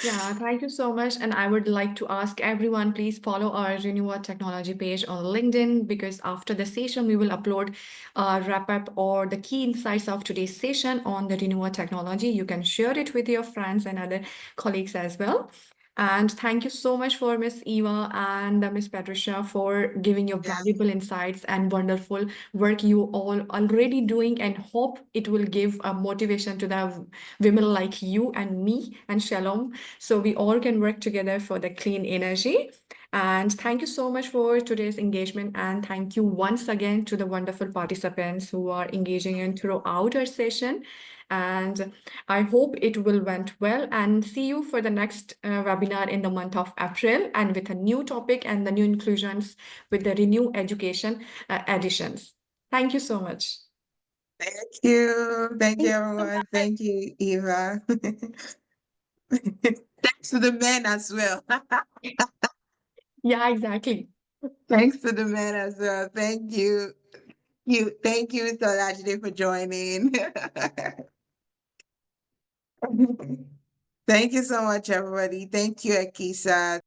[SPEAKER 1] Yeah, thank you so much. And I would like to ask everyone, please follow our Renewal Technology page on LinkedIn, because after the session, we will upload a wrap up or the key insights of today's session on the Renewal Technology. You can share it with your friends and other colleagues as well. And thank you so much for Miss Eva and Miss Patricia for giving your
[SPEAKER 3] Yeah.
[SPEAKER 1] valuable insights and wonderful work you all already doing, and hope it will give a motivation to the women like you and me and Shalom, so we all can work together for the clean energy. And thank you so much for today's engagement. And thank you once again to the wonderful participants who are engaging in throughout our session. And I hope it will went well, and see you for the next webinar in the month of April, and with a new topic and the new inclusions with the Renew Education editions. Thank you so much.
[SPEAKER 3] Thank you. Thank you, everyone. Thank you, Eva. Thanks to the men as well.
[SPEAKER 1] Yeah, exactly.
[SPEAKER 3] Thanks to the men as well. Thank you. Thank you, Tolajide, for joining. Thank you so much, everybody. Thank you, Akisa.